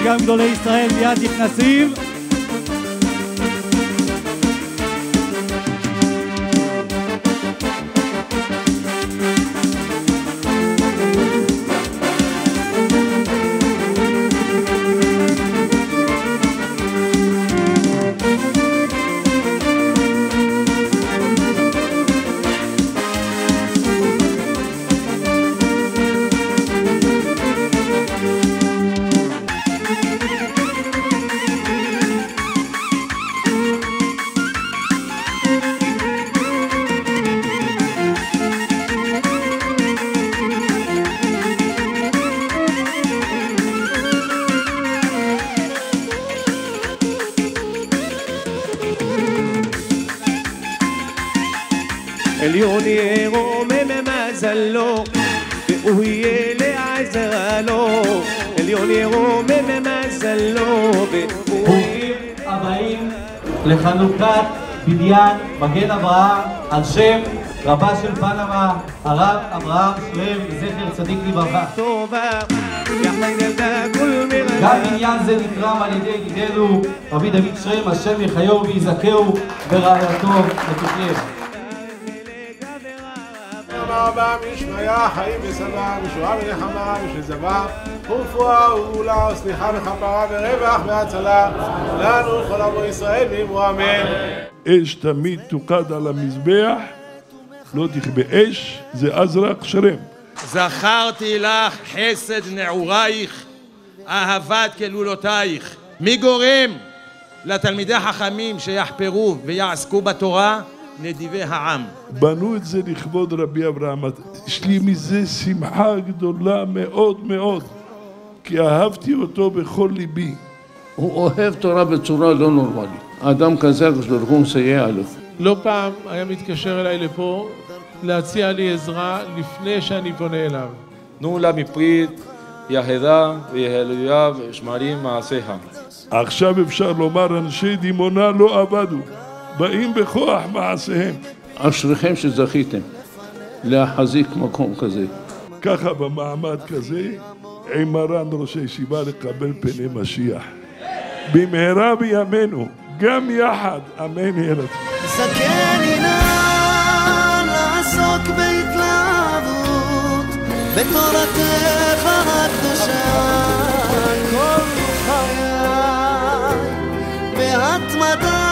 גם גדולי ישראל מיד נכנסים. עליון ירום ממזלו והוא יהיה לעזרנו עליון ירום ממזלו ברוכים הבאים לחנוכת בניין מגן אברהם על שם רבה של פנמה הרב אברהם שלם זכר צדיק לברכה. גם עניין זה נקרם על ידי ידידנו רבי דוד שלם השם יחיו ויזכהו ברעייתו ותחיה. רבה משמיה חיים ושלווה ושועה ונחמה ושזבה ורפואה וגאולה וסליחה וכפרה ורווח והצלה לנו כל עמו ישראל ואמרו אמן. אש תמיד תוקד על המזבח, לא תכבה אש, זה אזרח שלם. זכרתי לך חסד נעורייך, אהבת כלולותייך. מי גורם לתלמידי חכמים שיחפרו ויעסקו בתורה? נדיבי העם. בנו את זה לכבוד רבי אברהם. יש לי מזה שמחה גדולה מאוד מאוד, כי אהבתי אותו בכל ליבי. הוא אוהב תורה בצורה לא נורמלית. האדם כזה כשברוך הוא מסייע לו. לא פעם היה מתקשר אליי לפה להציע לי עזרה לפני שאני פונה אליו. תנו לה מפרי יהדה ויהלויה ושמרים מעשיה. עכשיו אפשר לומר אנשי דימונה לא עבדו, באים בכוח מעשיהם. אשריכם שזכיתם להחזיק מקום כזה. ככה במעמד כזה, עם מרן ראש הישיבה לקבל פני משיח. במהרה בימינו, גם יחד, אמן יהיה רצון. זכני נא לעסוק בהתלהבות, בתורתך הקדושה, כל חיי, בהתמדה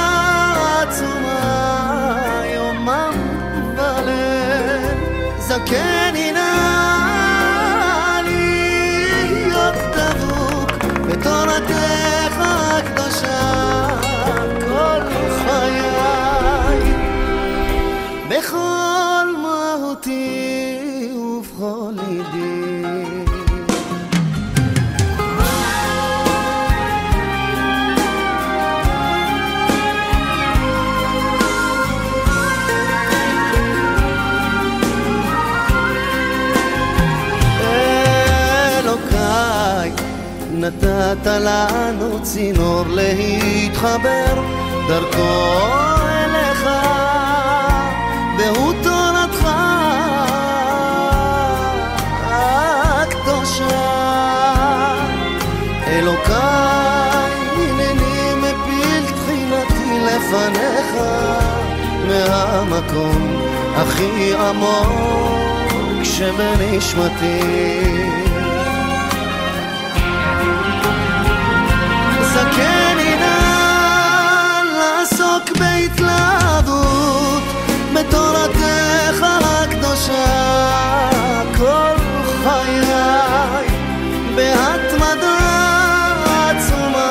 עצומה, יומם וליל. זכני נא להיות דבוק, בתורתך הקדושה, כל חיי, בכל מהותי ובכל ליבי. אלוקיי, נתת לנו צינור להתחבר דרכו אליך, והוא תורתך הקדושה. אלוקיי, הנני מפיל תחינתי לפניך, מהמקום הכי עמוק שבנשמתי. זכני נא לעסוק בהתלהבות, בתורתך הקדושה, כל חיי, בהתמדה עצומה,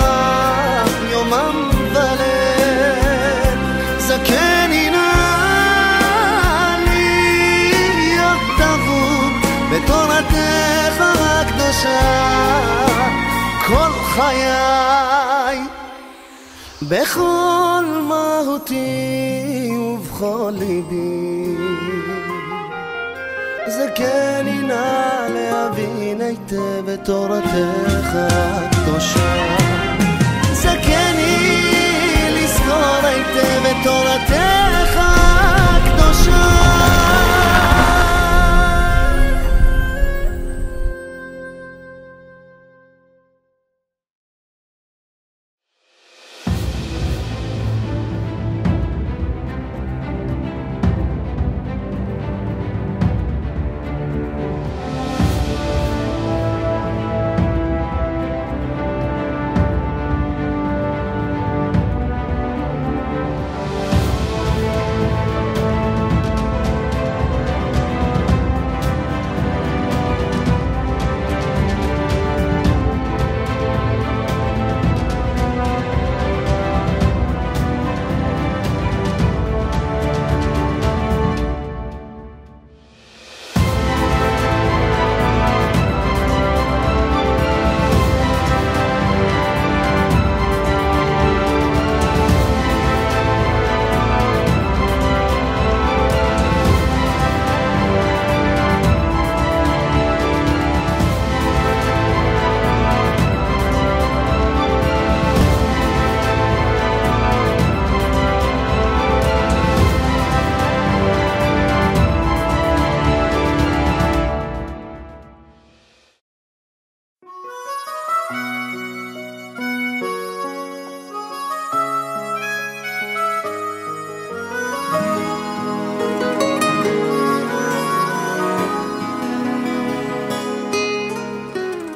יומם וליל. הקדושה כל חיי בכל מהותי ובכל ליבי זכני נא להבין היטב את תורתך הקדושה זכני לזכור היטב את תורתך הקדושה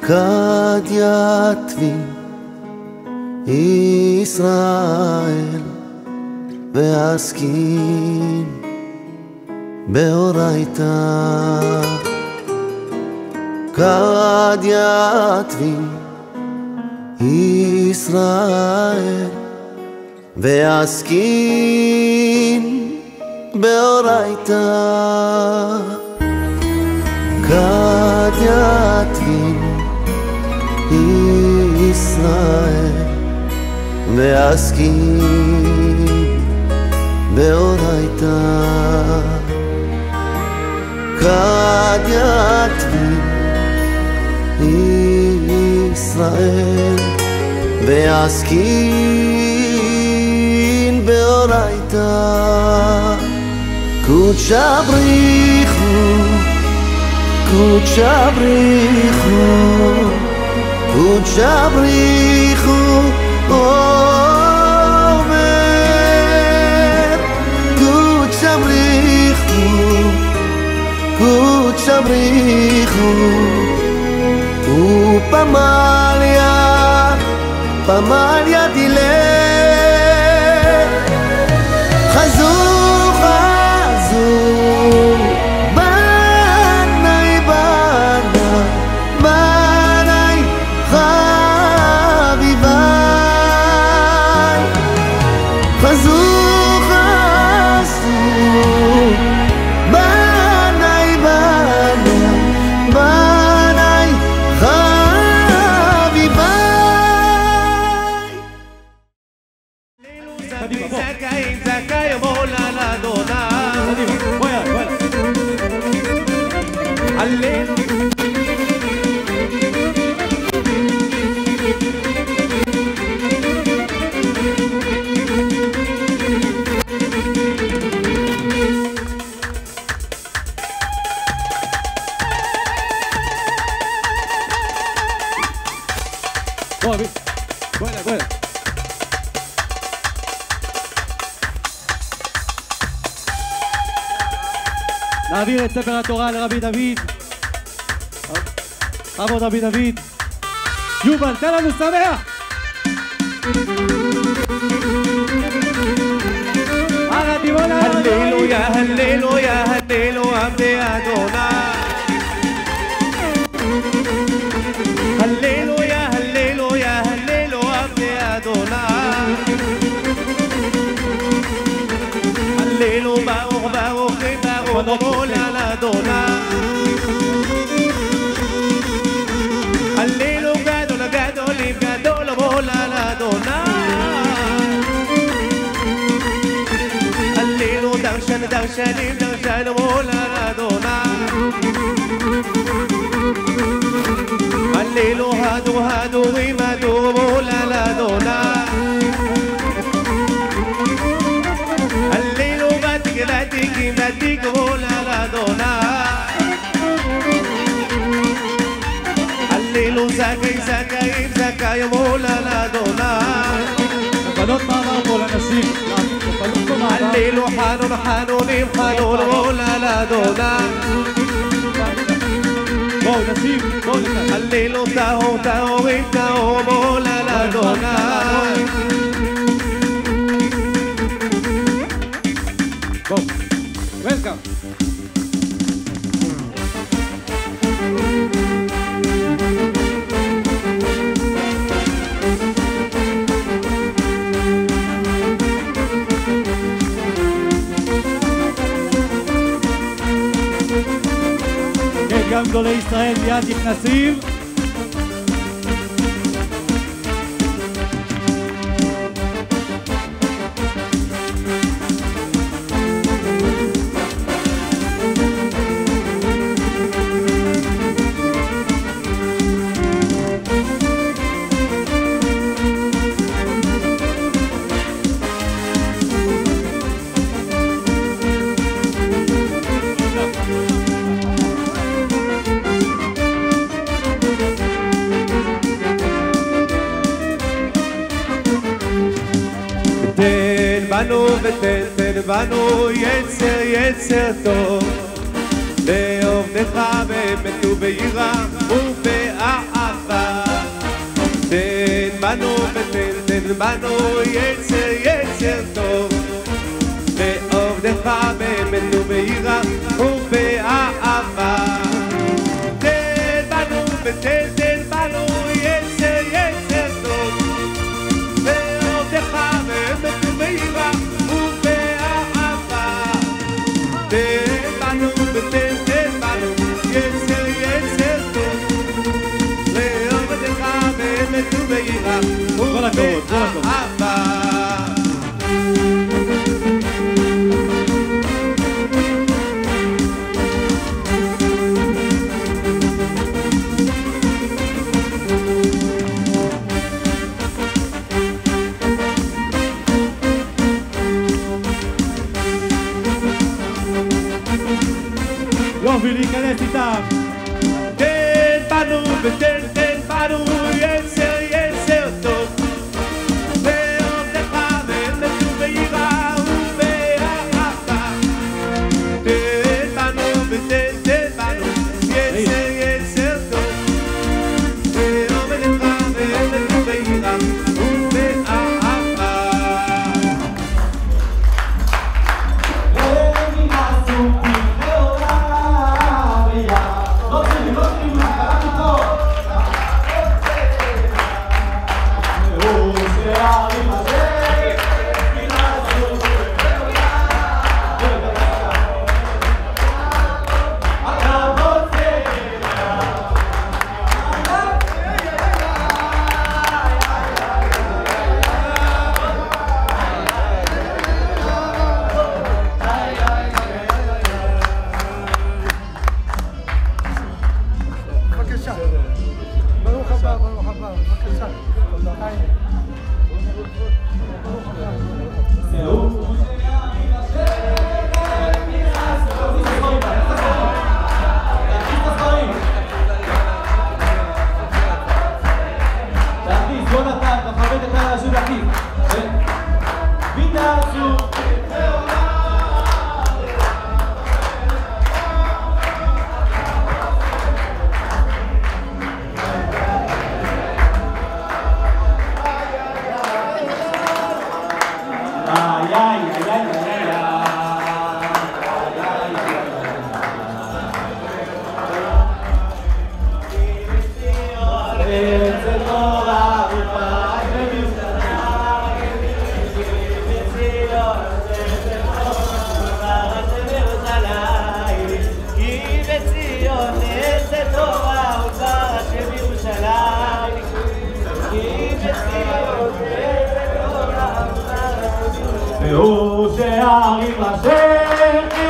כד יתבין ישראל ועסקין באורייתא כד יתבין ישראל ועסקין באורייתא כד יתבין ישראל ועסקין באורייתא כד יתבין ישראל ועסקין באורייתא קודשא בריחו קודשא בריחו קודשא בריחו אומר קודשא בריחו קודשא בריחו ופמליה דילה חזו בני בני חביבי חזו בני בני חביבי זכאים זכאי מולן אדוני הללו Buena. נעביר את ספר התורה לרבי דוד. עבוד רבי דוד. יובל, תן לנו שמח! הללויה, הללויה, הללויה עבדי אדוני. הללויה, הללויה, הללויה עבדי אדוני. הללו ברוך ברוך ברוך מולן אדוני. השנים דרשנו מול אדוני הלילו הדורים הדור מול אדוני הלילו ותיק מול אדוני הלילו זכאי מול אדוני נפלות מעבר פה לנשים נפלות פה מעבר הלילו חנונים מול אדוני בואו נשים בואו לכאן הלילו טהורים מול אדוני בואו וולקאם גם גדולי ישראל מיד נכנסים תן בנו יצר טוב לעובדך באמת וביראה ובאהבה תן בנו יצר טוב לעובדך באמת וביראה ובאהבה תן בנו יצר טוב לעובדך באמת וביראה כל הכבוד, כל הכבוד. יופי להיכנס איתם תן בנו יצר טוב לעובדך באמת וביראה ובאהבה תן בנו יצר טוב לעובדך באמת וביראה ובאהבה ברוך הבא, בבקשה. והוא שערים אשר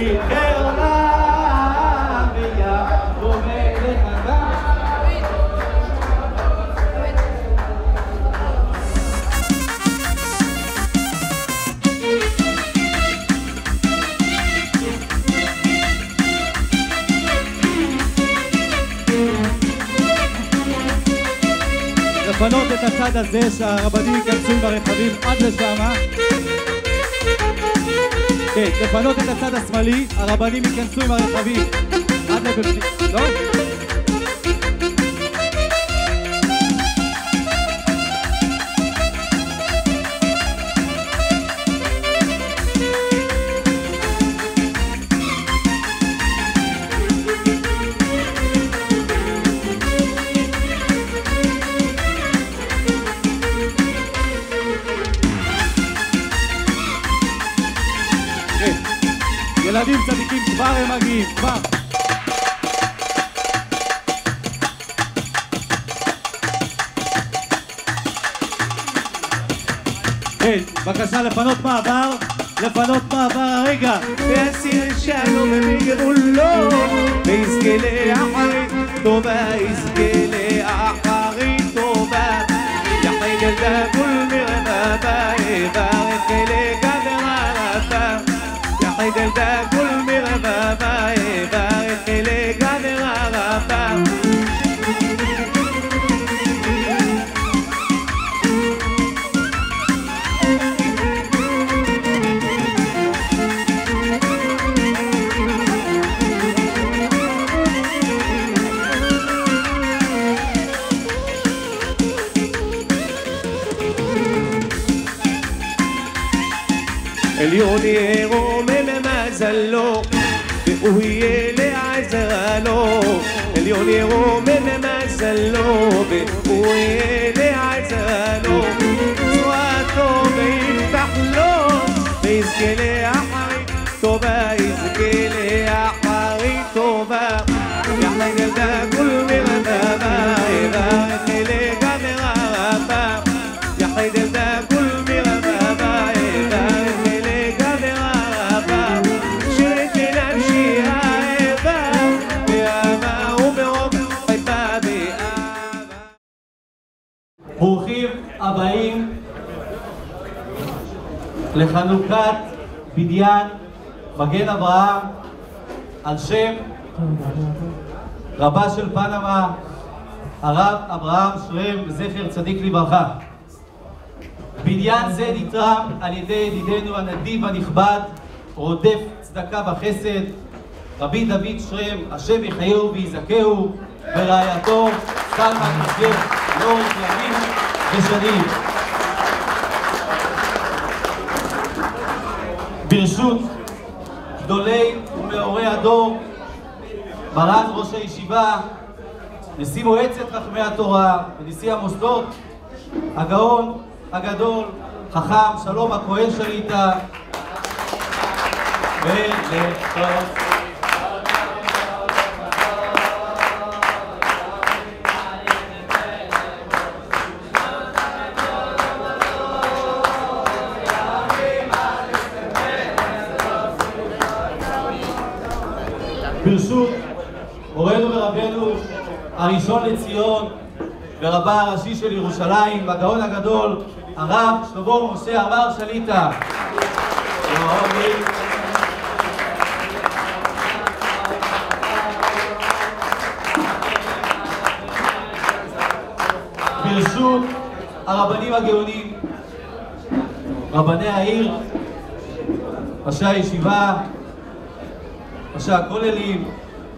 זכר לה ויעקב לחגה. לפנות את הצד הזה שהרבנים ייכנסו עם הרכבים עד לשם. כן, לפנות את הצד השמאלי, הרבנים ייכנסו עם הרכבים עד לבפנים. לא? ילדים צדיקים כבר הם מגיעים, כבר. כן, בבקשה לפנות מעבר, הרגע. ויסיר שלום בגבולו, ויזכה לאחרית טובה, יזכה לאחרית טובה. יחג את הגול מרבבה, יברך לגדר ערבה. יחג כול מרבבה, יברך לגדר ערבה. עליון יהיה רומם מזלו, והוא יהיה לעזרה לו. עליון יהיה רומם מזלו, והוא יהיה לעזרה לו. צורתו ויפתח לו, ויזכה לאחרית טובה, יזכה לאחרית טובה. יחג את כול מרבבה, יברך לגדר ערבה. יחג את כול מרבבה, יברך לגדר ערבה. שתנם שיאהבה, באהבה וברוב חיפה באהבה. ברוכים הבאים לחנוכת בניין מגן אברהם על שם רבה של פנמה, הרב אברהם שרם זכר צדיק לברכה. בניין זה נתרם על ידי ידידנו הנדיב הנכבד, רודף צדקה וחסד, רבי דוד שרם, השם יחייהו ויזכהו, ורעייתו סלמן יוסף, לאורך ימים ושנים. ברשות גדולי ומאורי הדור, מרן ראש הישיבה, נשיא מועצת חכמי התורה ונשיא המוסדות, הגאון הגדול, חכם שלום הכהן שליט"א, ולטוב. ברשות מורנו ורבנו הראשון לציון ורבה הראשי של ירושלים והגאון הגדול הרב שלמה משה עמאר שליט"א. ברשות הרבנים הגאונים, רבני העיר, ראשי הישיבה, ראשי הכוללים,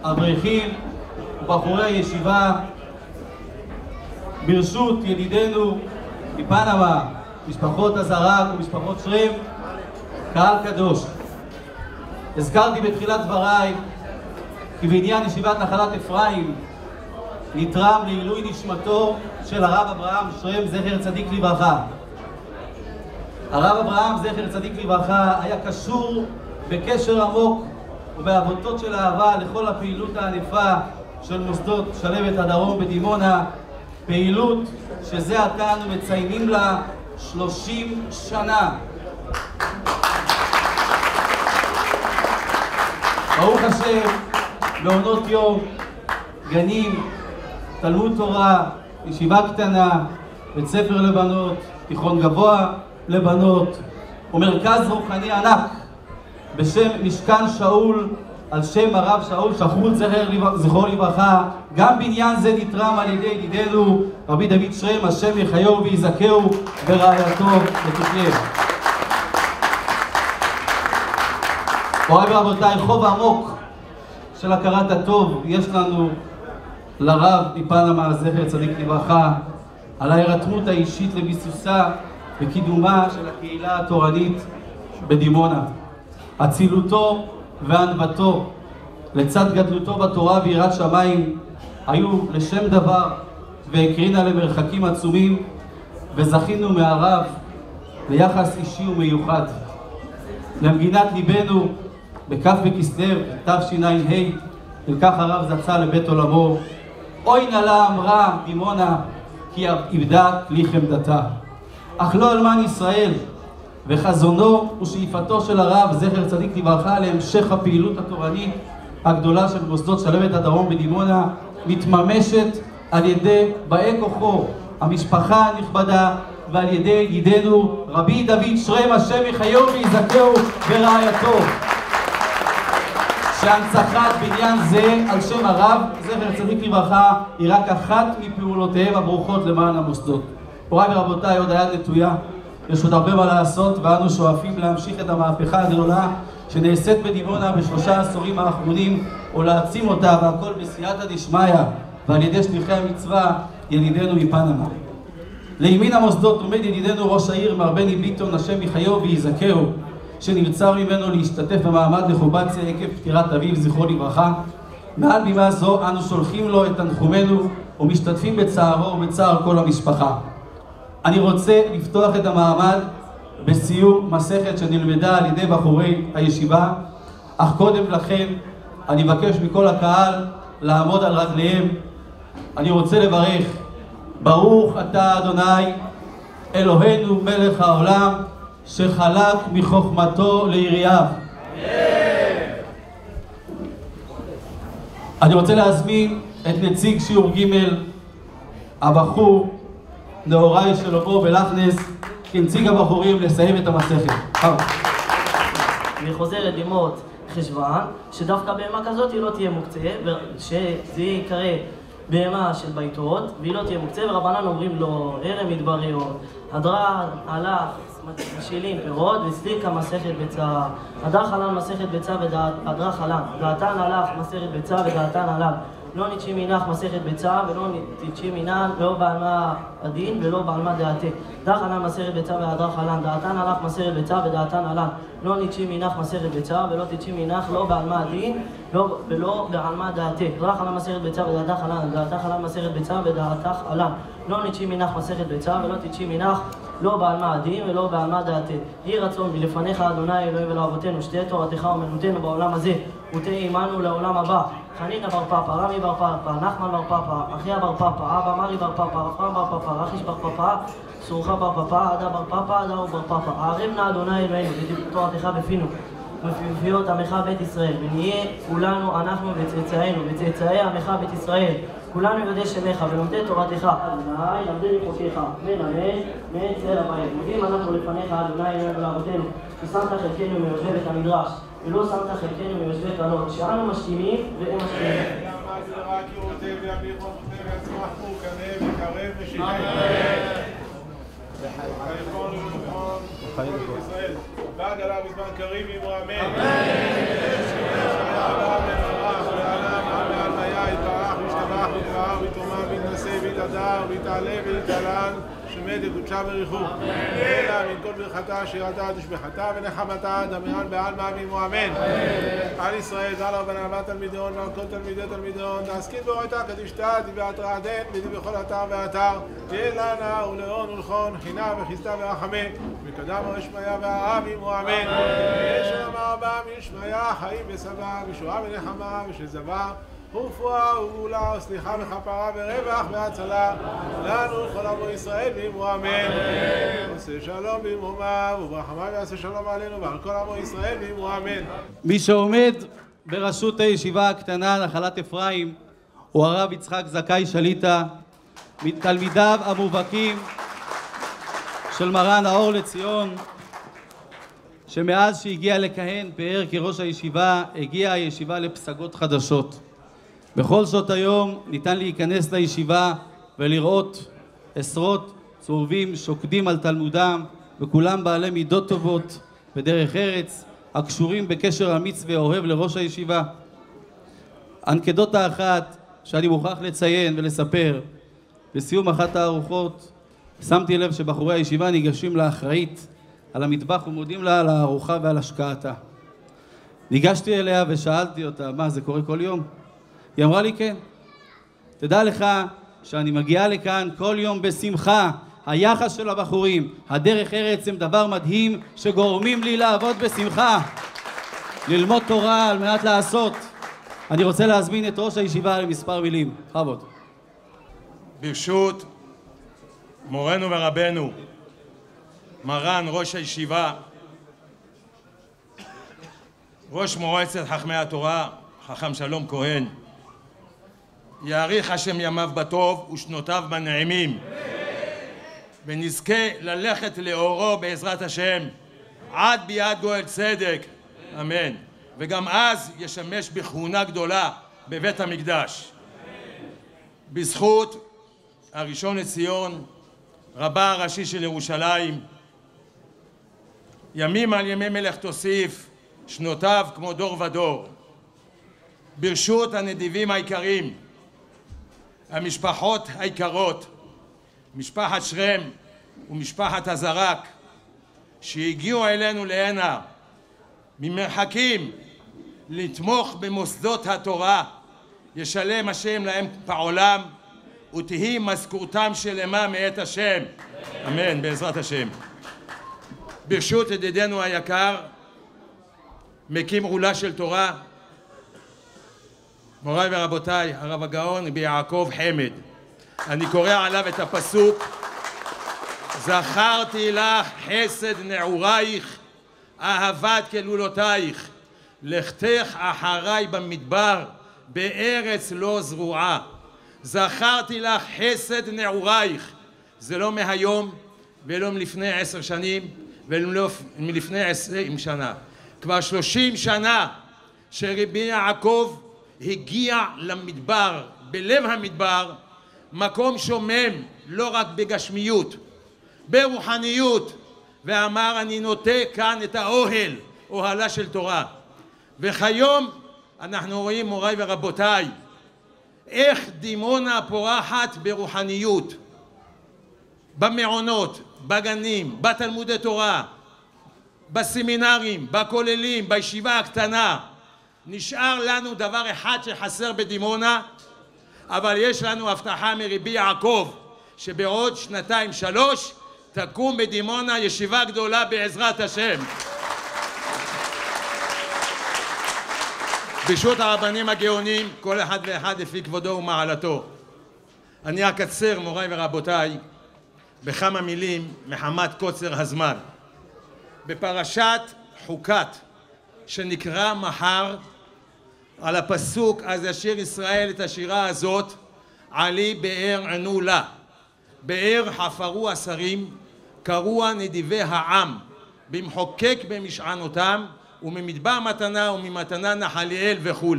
אברכים ובחורי הישיבה, ברשות ידידנו מפנמה, משפחות הזרק ומשפחות שרם, קהל קדוש. הזכרתי בתחילת דבריי כי בעניין ישיבת נחלת אפרים נתרם לעילוי נשמתו של הרב אברהם שרם זכר צדיק לברכה. הרב אברהם זכר צדיק לברכה היה קשור בקשר עמוק ובעבותות של אהבה לכל הפעילות הענפה של מוסדות שלבת הדרום בדימונה, פעילות שזה עתה אנו מציינים לה 30 שנה. ברוך השם, מעונות יום, גנים, תלמוד תורה, ישיבה קטנה, בית ספר לבנות, תיכון גבוה לבנות, ומרכז רוחני ענק בשם משכן שאול, על שם הרב שאול שחרות זכרו לברכה. גם בניין זה נתרם על ידי ידידנו רבי דוד שרם, השם יחיו ויזכהו, ורעייתו ותחיה. מוריי ורבותיי, חוב עמוק של הכרת הטוב יש לנו לרב מפנמה זכר צדיק לברכה על ההירתמות האישית לביסוסה וקידומה של הקהילה התורנית בדימונה. אצילותו וענוותו לצד גדלותו בתורה ויראת שמיים היו לשם דבר והקרינה למרחקים עצומים, וזכינו מהרב ליחס אישי ומיוחד. למגינת ליבנו בכף בכסלו תשע"ה נלקח הרב זצ"ל לבית עולמו. אוי נא לה אמרה דימונה כי איבדה כלי חמדתה. אך לא אלמן ישראל, וחזונו ושאיפתו של הרב זכר צדיק לברכה להמשך הפעילות התורנית הגדולה של מוסדות שלוות הדרום בדימונה מתממשת על ידי באי כוחו המשפחה הנכבדה ועל ידי ידידנו רבי דוד שרם, השם יחיו ויזכהו, ורעייתו, שהנצחת בניין זה על שם הרב זכר צדיק לברכה היא רק אחת מפעולותיהם הברוכות למען המוסדות. מוריי ורבותיי, עוד היד נטויה, יש עוד הרבה מה לעשות, ואנו שואפים להמשיך את המהפכה הגדולה שנעשית בדימונה ב3 העשורים האחרונים ולהעצים אותה, והכל בסייעתא דשמיא ועל ידי שליחי המצווה ידידנו מפנמה. לימין המוסדות עומד ידידנו ראש העיר מר בני ביטון, השם יחיו ויזכהו, שנבצר ממנו להשתתף במעמד לחובציה עקב פטירת אביו זכרו לברכה. מעל בימה זו אנו שולחים לו את תנחומינו ומשתתפים בצערו ובצער כל המשפחה. אני רוצה לפתוח את המעמד בסיום מסכת שנלמדה על ידי בחורי הישיבה, אך קודם לכן אני מבקש מכל הקהל לעמוד על רגליהם. אני רוצה לברך: ברוך אתה אדוני אלוהינו מלך העולם שחלק מחוכמתו ליריעיו. אני רוצה להזמין את נציג שיעור ג' הבחור נאורי שלמה בלחנס כנציג הבחורים לסיים את המסכת. אני חוזר לדימות חשוון, שדווקא בהמה כזאת היא לא תהיה מוקצה, שזה יקרא בהמה של ביתות, והיא לא תהיה מוקצה, ורבנן אומרים לו ערם מדבריות, הדרן הלך משילים פירות וסליקה מסכת ביצה, הדר חלן מסכת ביצה והדר חלן, דעתן הלך מסכת ביצה ודעתן הלך, לא נתשי מינך מסכת ביצה ולא נתשי מינן, לא בעלמה הדין ולא בעלמה דעתי. דר חלן מסכת ביצה והדר חלן, דעתן הלך מסכת ביצה ודעתן הלך, לא נתשי מינך מסכת ביצה ולא תתשי מינך, לא בעלמה הדין ולא בעלמה דעתי. דר חלן מסכת ביצה ודעתך חלן, דעתך חלן מסכת ביצה ודעתך חלן, לא נתשי מינך מסכת ביצה ולא תתשי מינך, לא בעלמה הדין ולא בעלמה דעתי. יהי רצון מלפניך אדוני אלוהים ולאבותינו, שתהיה תורתך אומנותנו בעולם הזה ותהי עמנו לעולם הבא. חנינא בר פפא, רמי בר פפא, נחמן בר פפא, אחיה בר פפא, אבא מרי בר פפא, רפרם בר פפא, רחיש בר פפא, סורך בר פפא, עדה בר פפא, עדה בר פפא. הערב נא אדוני אלוהינו ותורתך בפינו ובפיות עמך בית ישראל, ונהיה כולנו אנחנו וצאצאינו וצאצאי עמך בית ישראל, כולנו יודעי שמך ולומדי תורתך. אדוני למדני חוקיך, אמן אמן צל הבאים. מודים אנחנו לפניך אדוני אלוהינו ולאבותינו, ששמת חלקנו מיושבי בית המדרש ולא שמת חלקנו מיושבי קלות, שאנו משכימים והם משכימים. רק יורדי וימליך וחוטא ויצמח מורכנה וקרב ושינה וחייכון ולמכון ובכל ישראל ועד עליו בזמן קריב אמרו אמן. יתברך וישתבח ויתברך ויתרומם ויתנשא ויתהדר ויתעלה ויתעלן שמת וקודשה בריחו אלא מן כל ברכתה שירתה ושבחתה ונחמתה דמיין בעלמא ואמרו אמן. על ישראל ז"ל רבנן ועל תלמידיון ועל כל תלמידי תלמידיון תעסקין באורייתא קדישתא דיברת רעדן ודי בכל אתר ואתר תהיה לנה ולאון ולכון חינה וחיסתא ורחמי וקדם הרשמיה והאב אמרו אמן. יש עולם רבה משמיה חיים ושבע ושועה ונחמה ושזבה ורפואה וגאולה וסליחה וכפרה ורווח והצלה לנו ולכל עמו ישראל ואמרו אמן. עושה שלום במרומיו וברחמיו יעשה שלום עלינו ועל כל עמו ישראל ואמרו אמן. מי שעומד בראשות הישיבה הקטנה נחלת אפרים הוא הרב יצחק זכאי שליטה, מתלמידיו המובהקים של מרן האור לציון, שמאז שהגיע לכהן פאר כראש הישיבה הגיעה הישיבה לפסגות חדשות. בכל שעות היום ניתן להיכנס לישיבה ולראות עשרות צורבים שוקדים על תלמודם, וכולם בעלי מידות טובות בדרך ארץ, הקשורים בקשר אמיץ ואוהב לראש הישיבה. אנקדוטה אחת שאני מוכרח לציין ולספר, בסיום אחת הארוחות שמתי לב שבחורי הישיבה ניגשים לאחראית על המטבח ומודים לה על הארוחה ועל השקעתה. ניגשתי אליה ושאלתי אותה, מה, זה קורה כל יום? היא אמרה לי, כן. תדע לך שאני מגיעה לכאן כל יום בשמחה. היחס של הבחורים, הדרך ארץ, הם דבר מדהים שגורמים לי לעבוד בשמחה, ללמוד תורה על מנת לעשות. אני רוצה להזמין את ראש הישיבה למספר מילים. חבוד. ברשות מורנו ורבנו, מרן ראש הישיבה, ראש מועצת חכמי התורה, חכם שלום כהן, יאריך השם ימיו בטוב ושנותיו בנעימים, ונזכה ללכת לאורו בעזרת השם עד ביאת גואל צדק, אמן. וגם אז ישמש בכהונה גדולה בבית המקדש. בזכות הראשון לציון, רבה הראשי של ירושלים, ימים על ימי מלך תוסיף, שנותיו כמו דור ודור. ברשות הנדיבים היקרים, המשפחות היקרות, משפחת שרם ומשפחת הזרק, שהגיעו אלינו להנה ממרחקים לתמוך במוסדות התורה, ישלם השם להם בעולם ותהי מזכורתם שלמה מאת השם, אמן, בעזרת השם. ברשות ידידנו היקר, מקים עולה של תורה, מוריי ורבותיי, הרב הגאון רבי יעקב חמד, אני קורא עליו את הפסוק: זכרתי לך חסד נעורייך, אהבת כלולותייך, לכתך אחריי במדבר, בארץ לא זרועה. זכרתי לך חסד נעורייך. זה לא מהיום ולא מלפני 10 שנים ולא מלפני 20 שנה. כבר 30 שנה שרבי יעקב הגיע למדבר, בלב המדבר, מקום שומם לא רק בגשמיות, ברוחניות, ואמר אני נוטה כאן את האוהל, אוהלה של תורה. וכיום אנחנו רואים, מוריי ורבותיי, איך דימונה פורחת ברוחניות, במעונות, בגנים, בתלמודי תורה, בסמינרים, בכוללים, בישיבה הקטנה. נשאר לנו דבר אחד שחסר בדימונה, אבל יש לנו הבטחה מרבי יעקב שבעוד 2-3 תקום בדימונה ישיבה גדולה בעזרת השם. ברשות הרבנים הגאונים, כל אחד ואחד לפי כבודו ומעלתו. אני אקצר, מוריי ורבותיי, בכמה מילים מחמת קוצר הזמן. בפרשת חוקת שנקרא מחר, על הפסוק אז ישיר ישראל את השירה הזאת, עלי באר ענו לה. באר חפרו השרים, קרוע נדיבי העם, במחוקק במשענותם, וממדבר מתנה וממתנה נחליאל וכו'.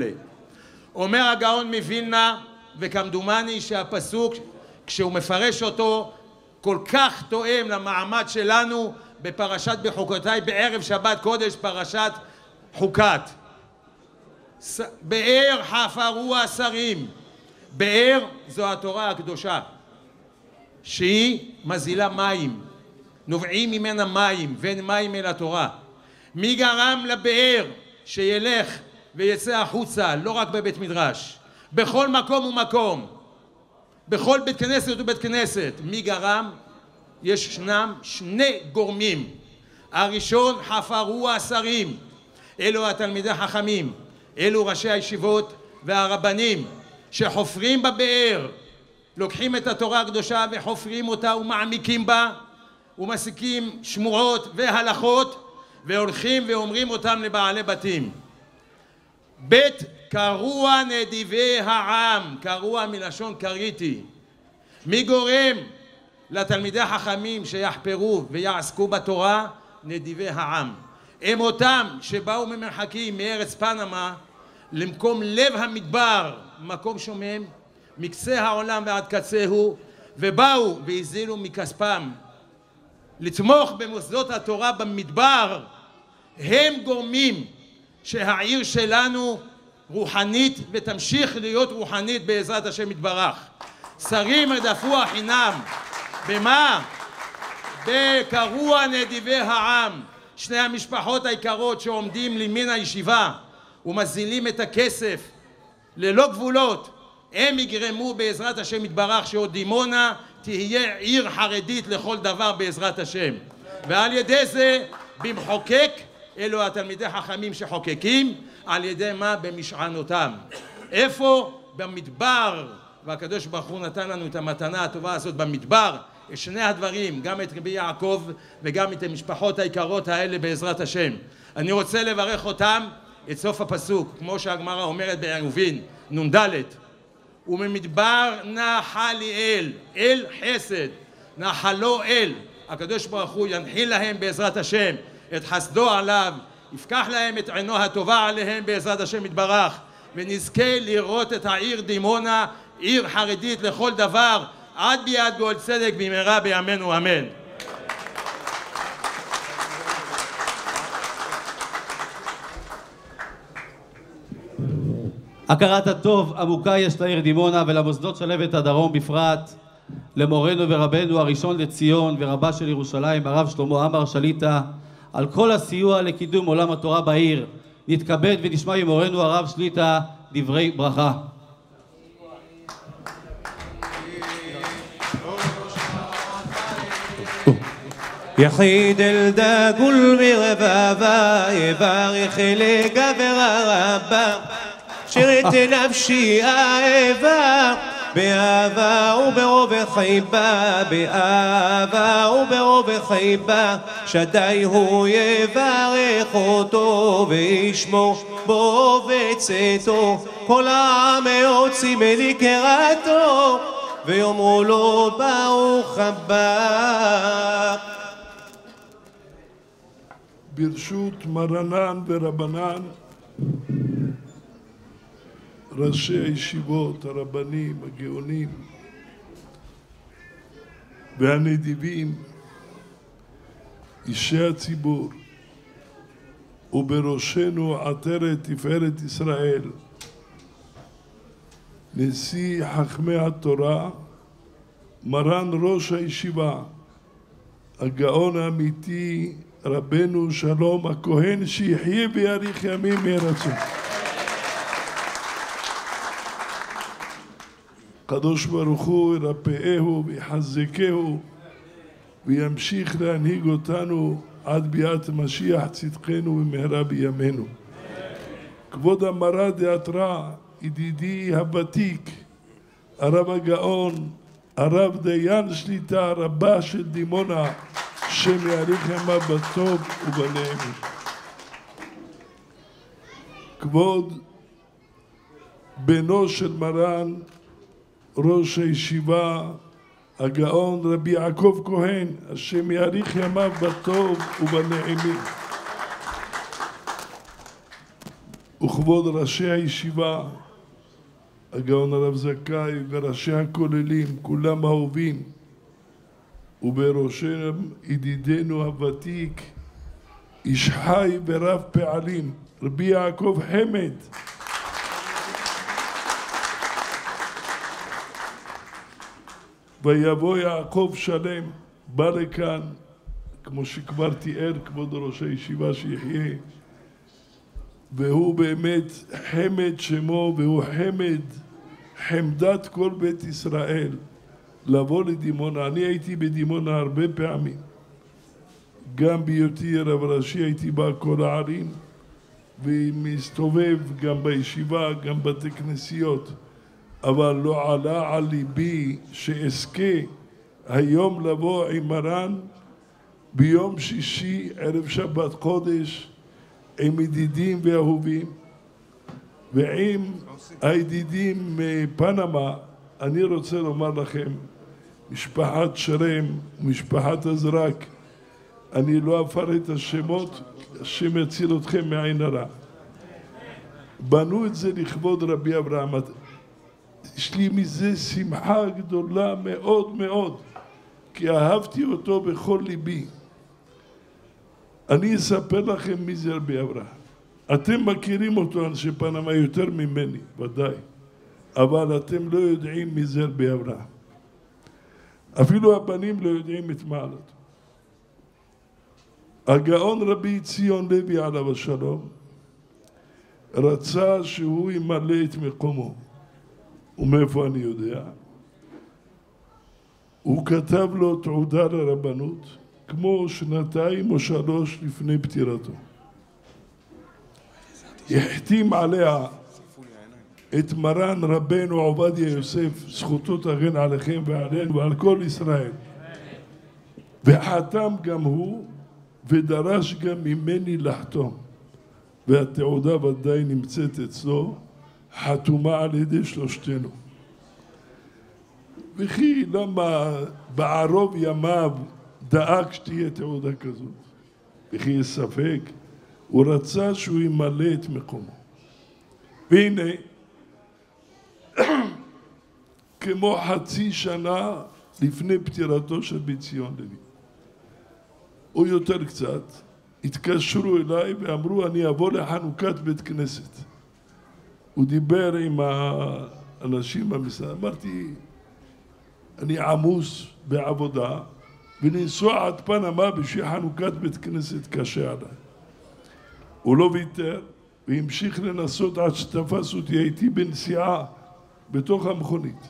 אומר הגאון מווילנה, וכמדומני שהפסוק כשהוא מפרש אותו כל כך תואם למעמד שלנו בפרשת בחוקותיי בערב שבת קודש, פרשת חוקת. באר חפרו השרים. באר זו התורה הקדושה שהיא מזילה מים, נובעים ממנה מים, ואין מים אל התורה. מי גרם לבאר שילך ויצא החוצה, לא רק בבית מדרש, בכל מקום ומקום, בכל בית כנסת ובית כנסת? מי גרם? ישנם 2 גורמים. הראשון, חפרו השרים, אלו התלמידי חכמים, אלו ראשי הישיבות והרבנים שחופרים בבאר, לוקחים את התורה הקדושה וחופרים אותה ומעמיקים בה ומסיקים שמועות והלכות והולכים ואומרים אותם לבעלי בתים. בית קרוע נדיבי העם, קרוע מלשון קריתי. מי גורם לתלמידי החכמים שיחפרו ויעסקו בתורה? נדיבי העם. הם אותם שבאו ממרחקים מארץ פנמה למקום לב המדבר, מקום שומם, מקצה העולם ועד קצהו, ובאו והזילו מכספם לתמוך במוסדות התורה במדבר. הם גורמים שהעיר שלנו רוחנית ותמשיך להיות רוחנית בעזרת השם יתברך. שרים רדפו החינם. במה? בקרוע נדיבי העם. שני המשפחות היקרות שעומדים לימין הישיבה ומזילים את הכסף ללא גבולות, הם יגרמו בעזרת השם יתברך שעוד דימונה תהיה עיר חרדית לכל דבר בעזרת השם. ועל ידי זה במחוקק, אלו התלמידי חכמים שחוקקים, על ידי מה? במשענותם. איפה? במדבר. והקדוש ברוך הוא נתן לנו את המתנה הטובה הזאת במדבר, את שני הדברים, גם את רבי יעקב וגם את המשפחות היקרות האלה בעזרת השם. אני רוצה לברך אותם את סוף הפסוק, כמו שהגמרא אומרת בעירובין נ"ד, וממדבר נחה לי אל חסד, נחלו אל. הקדוש ברוך הוא ינחיל להם בעזרת השם את חסדו עליו, יפקח להם את עינו הטובה עליהם בעזרת השם יתברך, ונזכה לראות את העיר דימונה עיר חרדית לכל דבר עד ביאת גואל צדק במהרה בימינו אמן. הכרת הטוב עמוקה יש לעיר דימונה ולמוסדות שלבת הדרום בפרט, למורנו ורבנו הראשון לציון ורבה של ירושלים הרב שלמה עמאר שליט"א, על כל הסיוע לקידום עולם התורה בעיר. נתכבד ונשמע ממורנו הרב שליט"א דברי ברכה. יחיד אל דגול מרבבה, יברך לגבר הרבה, שירת נפשי אהבה, באהבה וברוב חיבה, באהבה וברוב חיבה, שדי הוא יברך אותו וישמור בו וצאתו, כל העם יוצאים לקראתו ויאמרו לו ברוך הבא. ברשות מרנן ורבנן, ראשי הישיבות, הרבנים, הגאונים והנדיבים, אישי הציבור, ובראשנו עטרת תפארת ישראל, נשיא חכמי התורה, מרן ראש הישיבה, הגאון האמיתי, רבנו שלום הכהן, שיחיה ויאריך ימים מרצון. קדוש ברוך הוא ירפאהו ויחזקהו וימשיך להנהיג אותנו עד ביאת משיח צדקנו במהרה בימינו. כבוד המרא דאתרא, ידידי הוותיק, הרב הגאון, הרב דיין שליט"א, רבה של דימונה, שם יאריך ימיו בטוב ובנעימים. כבוד בנו של מרן ראש הישיבה, הגאון רבי יעקב כהן, השם יאריך ימיו בטוב ובנעימים. וכבוד ראשי הישיבה, הגאון הרב זכאי וראשי הכוללים, כולם אהובים, ובראשם ידידנו הוותיק, איש חי ורב פעלים, רבי יעקב חמד. ויבוא יעקב שלם, בא לכאן, כמו שכבר תיאר כבוד ראש הישיבה שיחיה, והוא באמת חמד שמו, והוא חמד, חמדת כל בית ישראל, לבוא לדימונה. אני הייתי בדימונה הרבה פעמים, גם בהיותי רב ראשי הייתי בא כל הערים, ומסתובב גם בישיבה, גם בתי כנסיות, אבל לא עלה על ליבי שאזכה היום לבוא עם מרן ביום שישי ערב שבת קודש עם ידידים ואהובים. ועם הידידים מפנמה, אני רוצה לומר לכם, משפחת שרם, משפחת הזרק, אני לא אפרט את השמות, השם יציל אתכם מעין הרע. בנו את זה לכבוד רבי אברהם. יש לי מזה שמחה גדולה מאוד מאוד, כי אהבתי אותו בכל ליבי. אני אספר לכם מי זה רבי אברהם. אתם מכירים אותו, אנשי פנמה, יותר ממני, ודאי. אבל אתם לא יודעים מי זה רבי אברהם. אפילו הבנים לא יודעים את מעלתו. הגאון רבי ציון לוי עליו השלום רצה שהוא ימלא את מקומו. ומאיפה אני יודע? הוא כתב לו תעודה לרבנות כמו 2 או 3 לפני פטירתו. החתים עליה את מרן רבנו עובדיה יוסף, זכותו תגן עליכם ועלינו ועל כל ישראל. וחתם גם הוא ודרש גם ממני לחתום. והתעודה ודאי נמצאת אצלו, חתומה על ידי שלושתנו. וכי למה בערוב ימיו דאג שתהיה תעודה כזאת? וכי יש ספק, הוא רצה שהוא ימלא את מקומו. והנה, כמו חצי שנה לפני פטירתו של רבי ציון לוי, או יותר קצת, התקשרו אליי ואמרו אני אבוא לחנוכת בית כנסת. הוא דיבר עם האנשים במשרד, אמרתי אני עמוס בעבודה ולנסוע עד פנמה בשביל חנוכת בית כנסת קשה עליי. הוא לא ויתר והמשיך לנסות עד שתפס אותי, הייתי בנסיעה בתוך המכונית.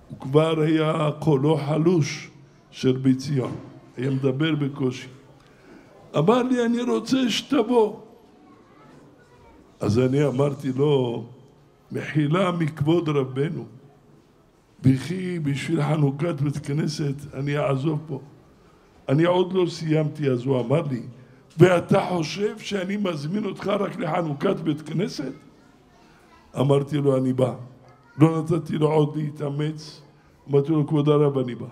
הוא כבר היה קולו חלוש של רבי ציון, היה מדבר בקושי. אמר לי אני רוצה שתבוא. אז אני אמרתי לו מחילה מכבוד רבנו, וכי בשביל חנוכת בית כנסת אני אעזוב פה. אני עוד לא סיימתי. אז הוא אמר לי ואתה חושב שאני מזמין אותך רק לחנוכת בית כנסת? אמרתי לו אני בא. לא נתתי לו עוד להתאמץ, אמרתי לו כבוד הרב אני בא.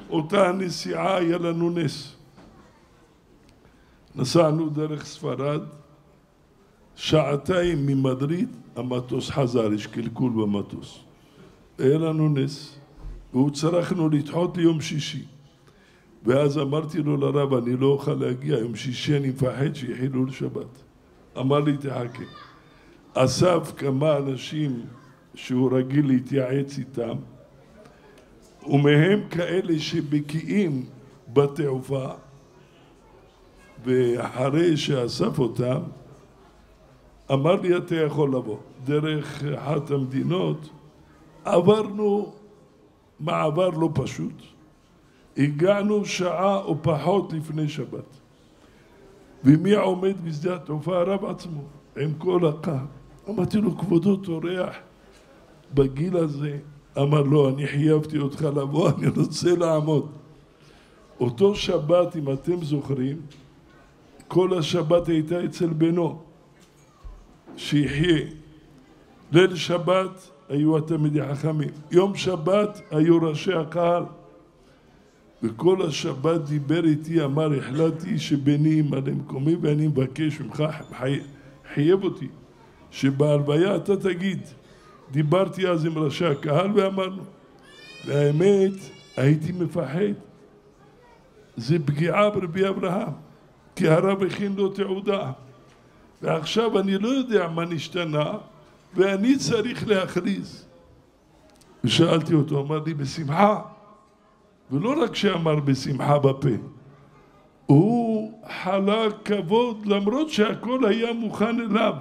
אותה נסיעה היה לנו נס. נסענו דרך ספרד, 2 ממדריד, המטוס חזר, יש קלקול במטוס. היה לנו נס, והוא צריכנו לדחות ליום שישי. ואז אמרתי לו לרב, אני לא אוכל להגיע, יום שישי אני מפחד שיחילו לשבת. אמר לי תחכה. אסף כמה אנשים שהוא רגיל להתייעץ איתם, ומהם כאלה שבקיאים בתעופה, ואחרי שאסף אותם, אמר לי אתה יכול לבוא. דרך אחת המדינות עברנו מעבר לא פשוט, הגענו שעה או פחות לפני שבת. ומי עומד בשדה התעופה? הרב עצמו, עם כל הקהל. אמרתי לו כבודו טורח בגיל הזה? אמר לו אני חייבתי אותך לבוא, אני רוצה לעמוד. אותו שבת, אם אתם זוכרים, כל השבת הייתה אצל בנו שיחיה. ליל שבת היו התלמידי חכמים, יום שבת היו ראשי הקהל, וכל השבת דיבר איתי, אמר החלטתי שבני ימלא מקומי ואני מבקש ממך, חייב אותי שבהלוויה אתה תגיד. דיברתי אז עם ראשי הקהל ואמרנו, והאמת הייתי מפחד, זה פגיעה ברבי אברהם, כי הרב הכין לו תעודה, ועכשיו אני לא יודע מה נשתנה ואני צריך להכריז. ושאלתי אותו, אמר לי בשמחה, ולא רק שאמר בשמחה בפה, הוא חלה כבוד למרות שהכל היה מוכן אליו,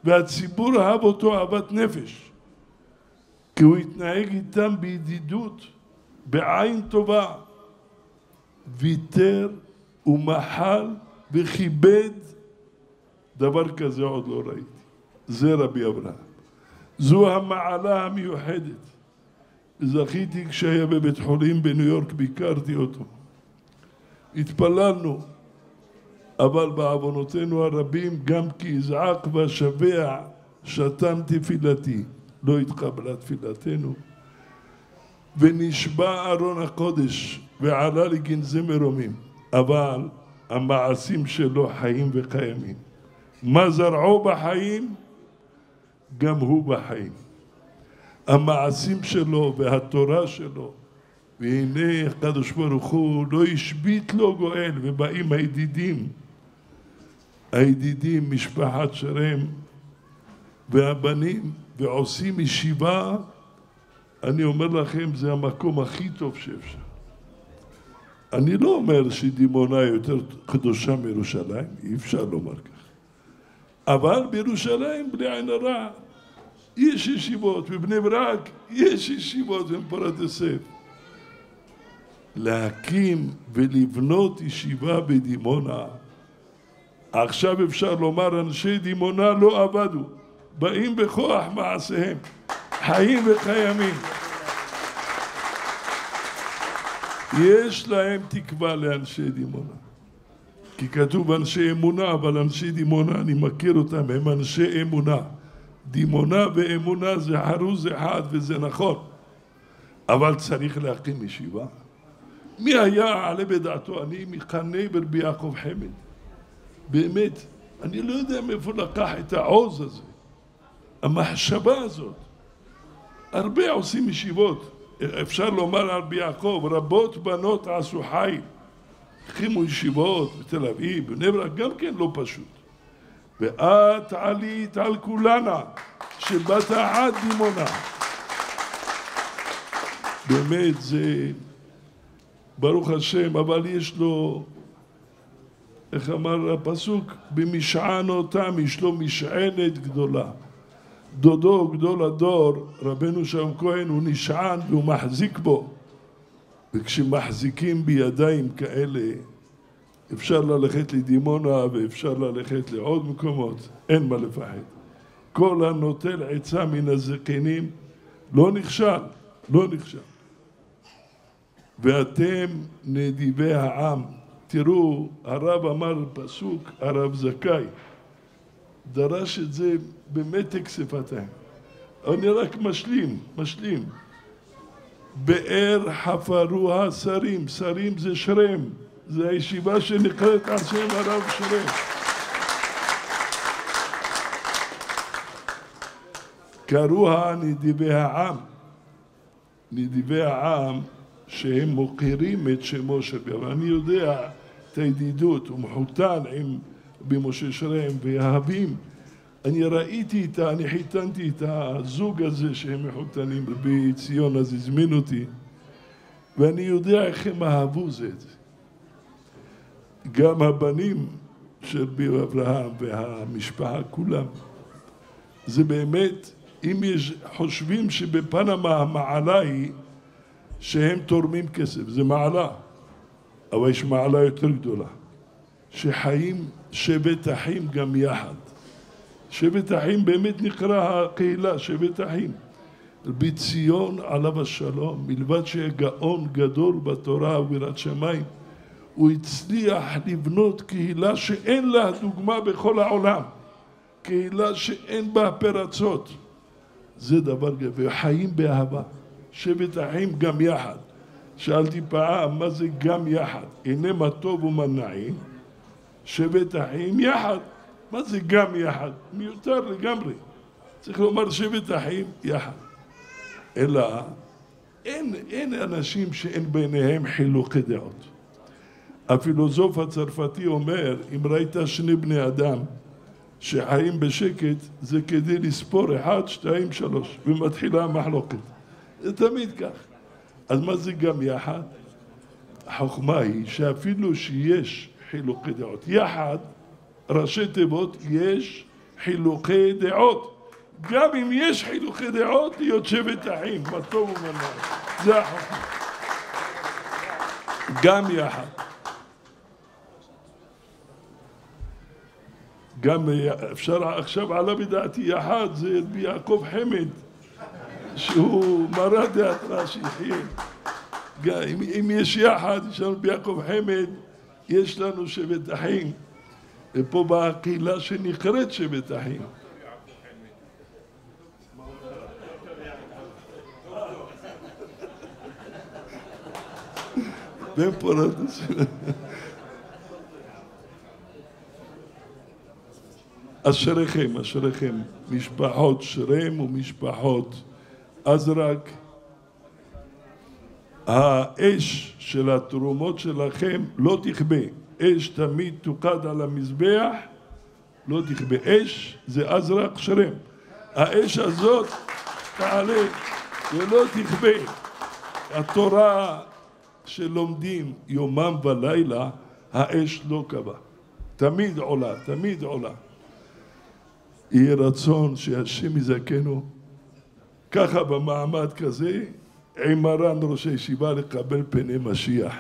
והציבור אהב אותו אהבת נפש, כי הוא התנהג איתם בידידות, בעין טובה, ויתר ומחל וכיבד. דבר כזה עוד לא ראיתי. זה רבי אברהם. זו המעלה המיוחדת. זכיתי כשהיה בבית חולים בניו יורק, ביקרתי אותו. התפללנו אבל בעוונותינו הרבים גם כי יזעק והשבע שתם תפילתי, לא התקבלה תפילתנו. ונשבע ארון הקודש ועלה לגנזי מרומים, אבל המעשים שלו חיים וקיימים. מה זרעו בחיים? גם הוא בחיים. המעשים שלו והתורה שלו, והנה הקדוש ברוך הוא לא השבית לו גואל, ובאים הידידים משפחת שרם והבנים ועושים ישיבה. אני אומר לכם, זה המקום הכי טוב שאפשר. אני לא אומר שדימונה יותר קדושה מירושלים, אי אפשר לומר כך. אבל בירושלים בלי עין הרע יש ישיבות, בבני ברק יש ישיבות בפורת יוסף. להקים ולבנות ישיבה בדימונה, עכשיו אפשר לומר אנשי דימונה לא עבדו, באים בכוח מעשיהם, חיים וקיימים. יש להם תקווה לאנשי דימונה, כי כתוב אנשי אמונה, אבל אנשי דימונה אני מכיר אותם, הם אנשי אמונה. דימונה ואמונה זה חרוז אחד וזה נכון, אבל צריך להקים ישיבה. מי היה עלה בדעתו? אני מקנא ברבי יעקב חמד, באמת אני לא יודע מאיפה לקח את העוז הזה, המחשבה הזאת. הרבה עושים ישיבות, אפשר לומר על רבי יעקב, רבות בנות עשו חיל, הקימו ישיבות בתל אביב, בני ברק, גם כן לא פשוט. ואת עלית על כולנה שבאת עד דימונה. באמת זה ברוך השם, אבל יש לו, איך אמר הפסוק, במשענותם יש לו משענת גדולה. דודו גדול הדור, רבנו שם כהן, הוא נשען והוא מחזיק בו. וכשמחזיקים בידיים כאלה, אפשר ללכת לדימונה ואפשר ללכת לעוד מקומות, אין מה לפחד. כל הנוטל עצה מן הזקנים לא נכשל, לא נכשל. ואתם נדיבי העם, תראו, הרב אמר פסוק, הרב זכאי, דרש את זה במתק שפתיים. אני רק משלים. באר חפרוה שרים, שרים זה שרם, זה הישיבה שנקראת על שם הרב שרם. קרוה נדיבי העם, נדיבי העם שהם מוכרים את שמו של רבי. אני יודע את הידידות, הוא מחותן עם במשה שרם ואהבים. אני ראיתי אני חיתנתי את הזוג הזה שהם מחותנים, רבי ציון אז הזמין אותי, ואני יודע איך הם אהבו זה את זה. גם הבנים של רבי אברהם והמשפחה כולם. זה באמת, אם יש חושבים שבפנמה המעלה היא שהם תורמים כסף, זה מעלה, אבל יש מעלה יותר גדולה, שחיים שבט אחים גם יחד. שבט אחים באמת נקרא הקהילה, שבט אחים. רבי ציון עליו השלום, מלבד שהיה גאון גדול בתורה וביראת שמיים, הוא הצליח לבנות קהילה שאין לה דוגמה בכל העולם, קהילה שאין בה פרצות. זה דבר גדול, חיים באהבה, שבט אחים גם יחד. שאלתי פעם מה זה גם יחד, הנה מה טוב ומה נעים, שבט אחים יחד. מה זה גם יחד? מיותר לגמרי. צריך לומר שבט אחים יחד. אלא אין אנשים שאין ביניהם חילוקי דעות. הפילוסוף הצרפתי אומר, אם ראית שני בני אדם שחיים בשקט, זה כדי לספור 1, 2, 3, ומתחילה המחלוקת. זה תמיד כך. אז מה זה גם יחד? החוכמה היא שאפילו שיש חילוקי דעות, יחד, ראשי תיבות, יש חילוקי דעות. גם אם יש חילוקי דעות, להיות שבט אחים, מה טוב ומה נעים. זה החוכמה. גם יחד. גם אפשר עכשיו עלה בדעתי יחד, זה רבי יעקב חמד, שהוא מרא דעתרא שיחיה. אם יש יחד, יש לנו רבי יעקב חמד, יש לנו שבט אחים. ופה באה הקהילה שנקראת שבט אחים. בן פורטוס. אשריכם, אשריכם, משפחות שרם ומשפחות עזרק. האש של התרומות שלכם לא תכבה, אש תמיד תוקד על המזבח, לא תכבה. אש זה עזרק שרם. האש הזאת תעלה ולא תכבה. התורה שלומדים יומם ולילה, האש לא כבה. תמיד עולה, תמיד עולה. יהיה רצון שהשם יזכנו ככה במעמד כזה עם מרן ראש הישיבה לקבל פני משיח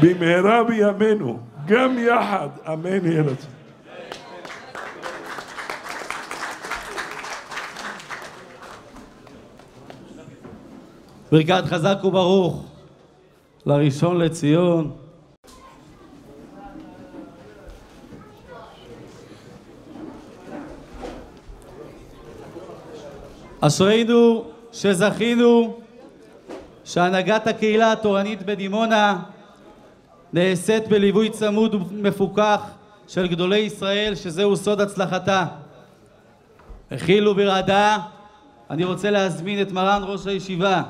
במהרה בימינו גם יחד, אמן יהיה רצון. ברכת חזק וברוך לראשון לציון. אשרינו שזכינו שהנהגת הקהילה התורנית בדימונה נעשית בליווי צמוד ומפוקח של גדולי ישראל, שזהו סוד הצלחתה. הכילו ברעדה. אני רוצה להזמין את מרן ראש הישיבה,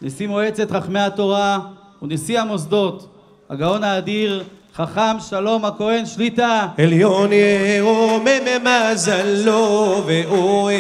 נשיא מועצת חכמי התורה ונשיא המוסדות, הגאון האדיר חכם שלום הכהן שליטה. עליון ירומם מזלו והוא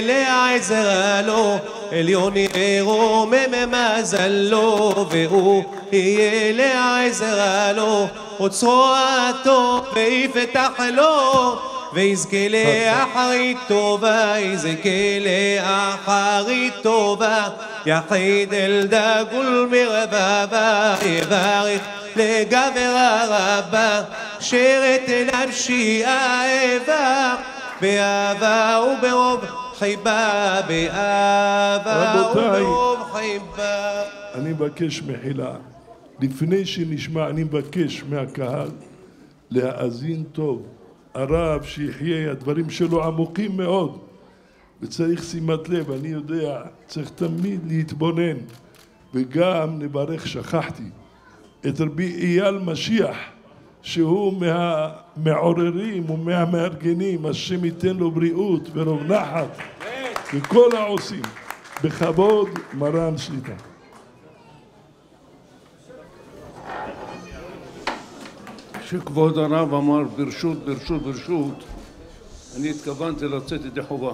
לעזר לו, עליון ירומם מזלו והוא יהיה לעזר לו, אוצרתו ויפתח לו ויזכה לאחרית טובה, יזכה לאחרית טובה, יחיד אל דגול מרבבה, יברך לגבר הרבה, שרת נפשי אהבה, באהבה וברוב חיבה, באהבה וברוב חיבה. אני מבקש מחילה, לפני שנשמע, אני מבקש מהקהל להאזין טוב. הרב שיחיה, הדברים שלו עמוקים מאוד וצריך שימת לב. אני יודע, צריך תמיד להתבונן. וגם נברך, שכחתי, את רבי אייל משיח, שהוא מהמעוררים ומהמארגנים. השם ייתן לו בריאות ורוב נחת וכל העושים. בכבוד מרן שליטה. שכבוד הרב אמר ברשות, ברשות, ברשות, אני התכוונתי לצאת ידי חובה.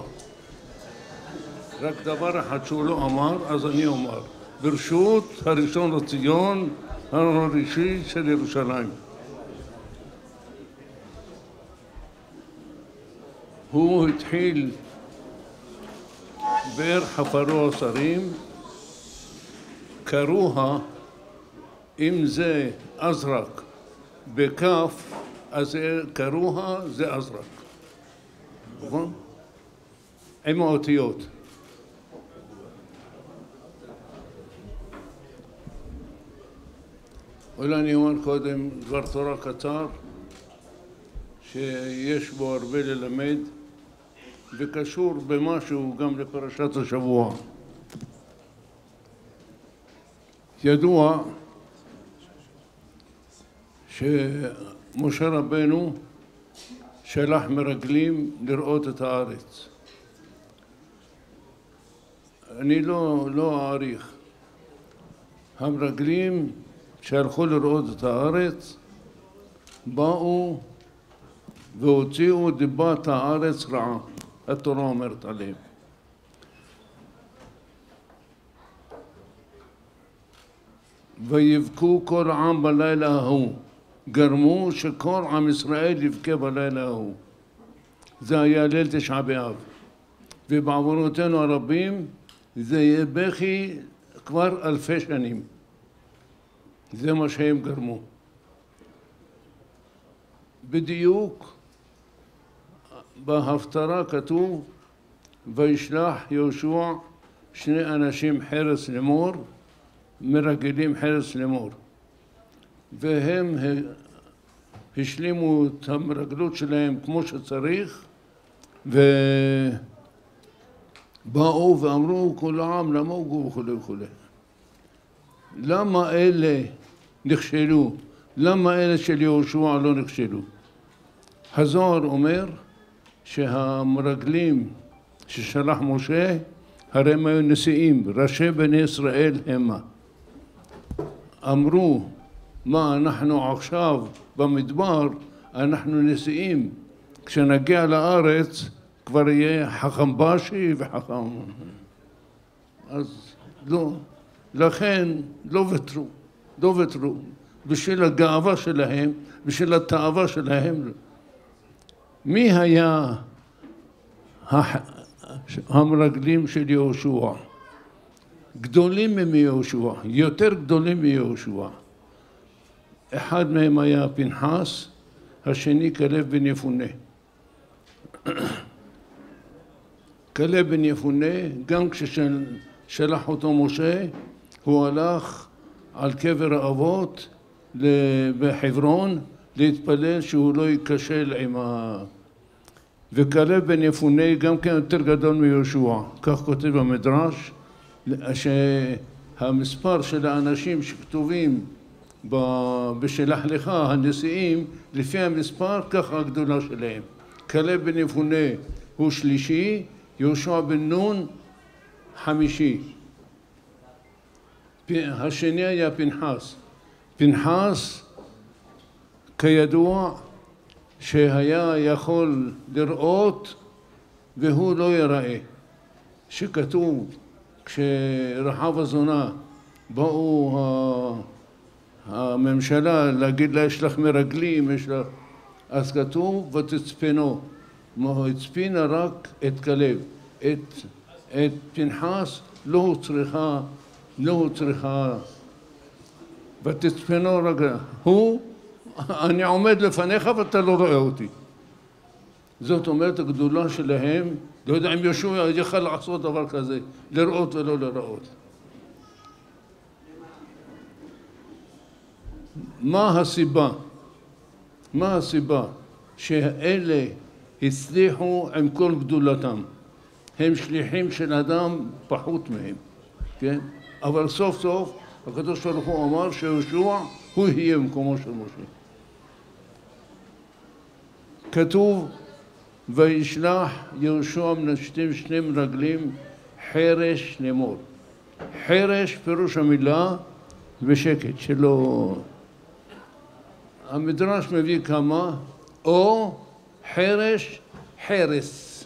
רק דבר אחד שהוא לא אמר, אז אני אומר. ברשות הראשון לציון, הראשי של ירושלים. הוא התחיל באר חפרו השרים, קרוها, אם זה עזרק בכף, אז קרוها זה עזרק, נכון? עם האותיות. אולי אני אומר קודם דבר תורה קצר שיש בו הרבה ללמד וקשור במשהו גם לפרשת השבוע. ידוע שמשה רבנו שלח מרגלים לראות את הארץ. אני לא אעריך. המרגלים שהלכו לראות את הארץ באו והוציאו דיבת הארץ רעה, התורה אומרת עליהם. ויבכו כל עם בלילה ההוא, גרמו שכל עם ישראל יבכה בלילה ההוא. זה היה ליל תשעה באב, ובעוונותינו הרבים זה יהיה בכי כבר אלפי שנים. זה מה שהם גרמו. בדיוק בהפטרה כתוב וישלח יהושע שני אנשים חרס לאמור, מרגלים חרס לאמור, והם השלימו את המרגלות שלהם כמו שצריך, ובאו ואמרו כל העם נמוגו וכו' וכו'. למה אלה נכשלו? למה אלה של יהושע לא נכשלו? הזוהר אומר שהמרגלים ששלח משה הרי הם היו נשיאים, ראשי בני ישראל המה. אמרו, מה אנחנו עכשיו במדבר, אנחנו נשיאים, כשנגיע לארץ כבר יהיה חכם בשי וחכם. אז לא, לכן לא ותרו, בשביל הגאווה שלהם, בשביל התאווה שלהם. מי היה המרגלים של יהושע? גדולים מיהושע, יותר גדולים מיהושע. אחד מהם היה פנחס, השני כלב בן יפונה. כלב בן יפונה, גם כששלח אותו משה, הוא הלך על קבר האבות בחברון להתפלל שהוא לא ייכשל עם וכלב בן יפונה גם כן יותר גדול מיהושע. כך כותב במדרש, שהמספר של האנשים שכתובים בשלח לך הנשיאים, לפי המספר ככה הגדולה שלהם. כלב בן יפונה הוא שלישי, יהושע בן נון חמישי. השני היה פנחס. פנחס כידוע שהיה יכול לראות והוא לא יראה. שכתוב כשרחב הזונה באו הממשלה להגיד לה יש לך מרגלים, יש לך, אז כתוב ותצפנו, הצפינה רק את כלב, את פנחס לא הוא צריכה ותצפנו רגע, אני עומד לפניך ואתה לא רואה אותי. זאת אומרת הגדולה שלהם, לא יודע אם יהושע יכל לעשות דבר כזה, לראות ולא לראות. מה הסיבה שאלה הצליחו עם כל גדולתם? הם שליחים של אדם פחות מהם, כן? אבל סוף סוף הקדוש ברוך הוא אמר שיהושע הוא יהיה במקומו של משה. כתוב וישלח יהושע מנשתים שני מרגלים חרש לאמור. חרש פירוש המילה ושקט שלא. המדרש מביא כמה, או חרש חרס.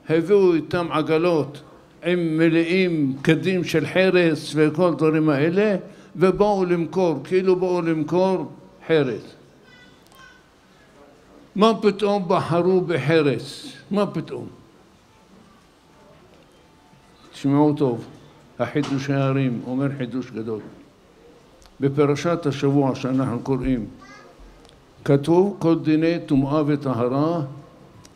הביאו איתם עגלות עם מלאים קדים של חרס וכל דברים האלה, ובאו למכור, כאילו באו למכור חרס. מה פתאום בחרו בחרס? מה פתאום? תשמעו טוב, החידוש הערים אומר חידוש גדול. בפרשת השבוע שאנחנו קוראים, כתוב כל דיני טומאה וטהרה,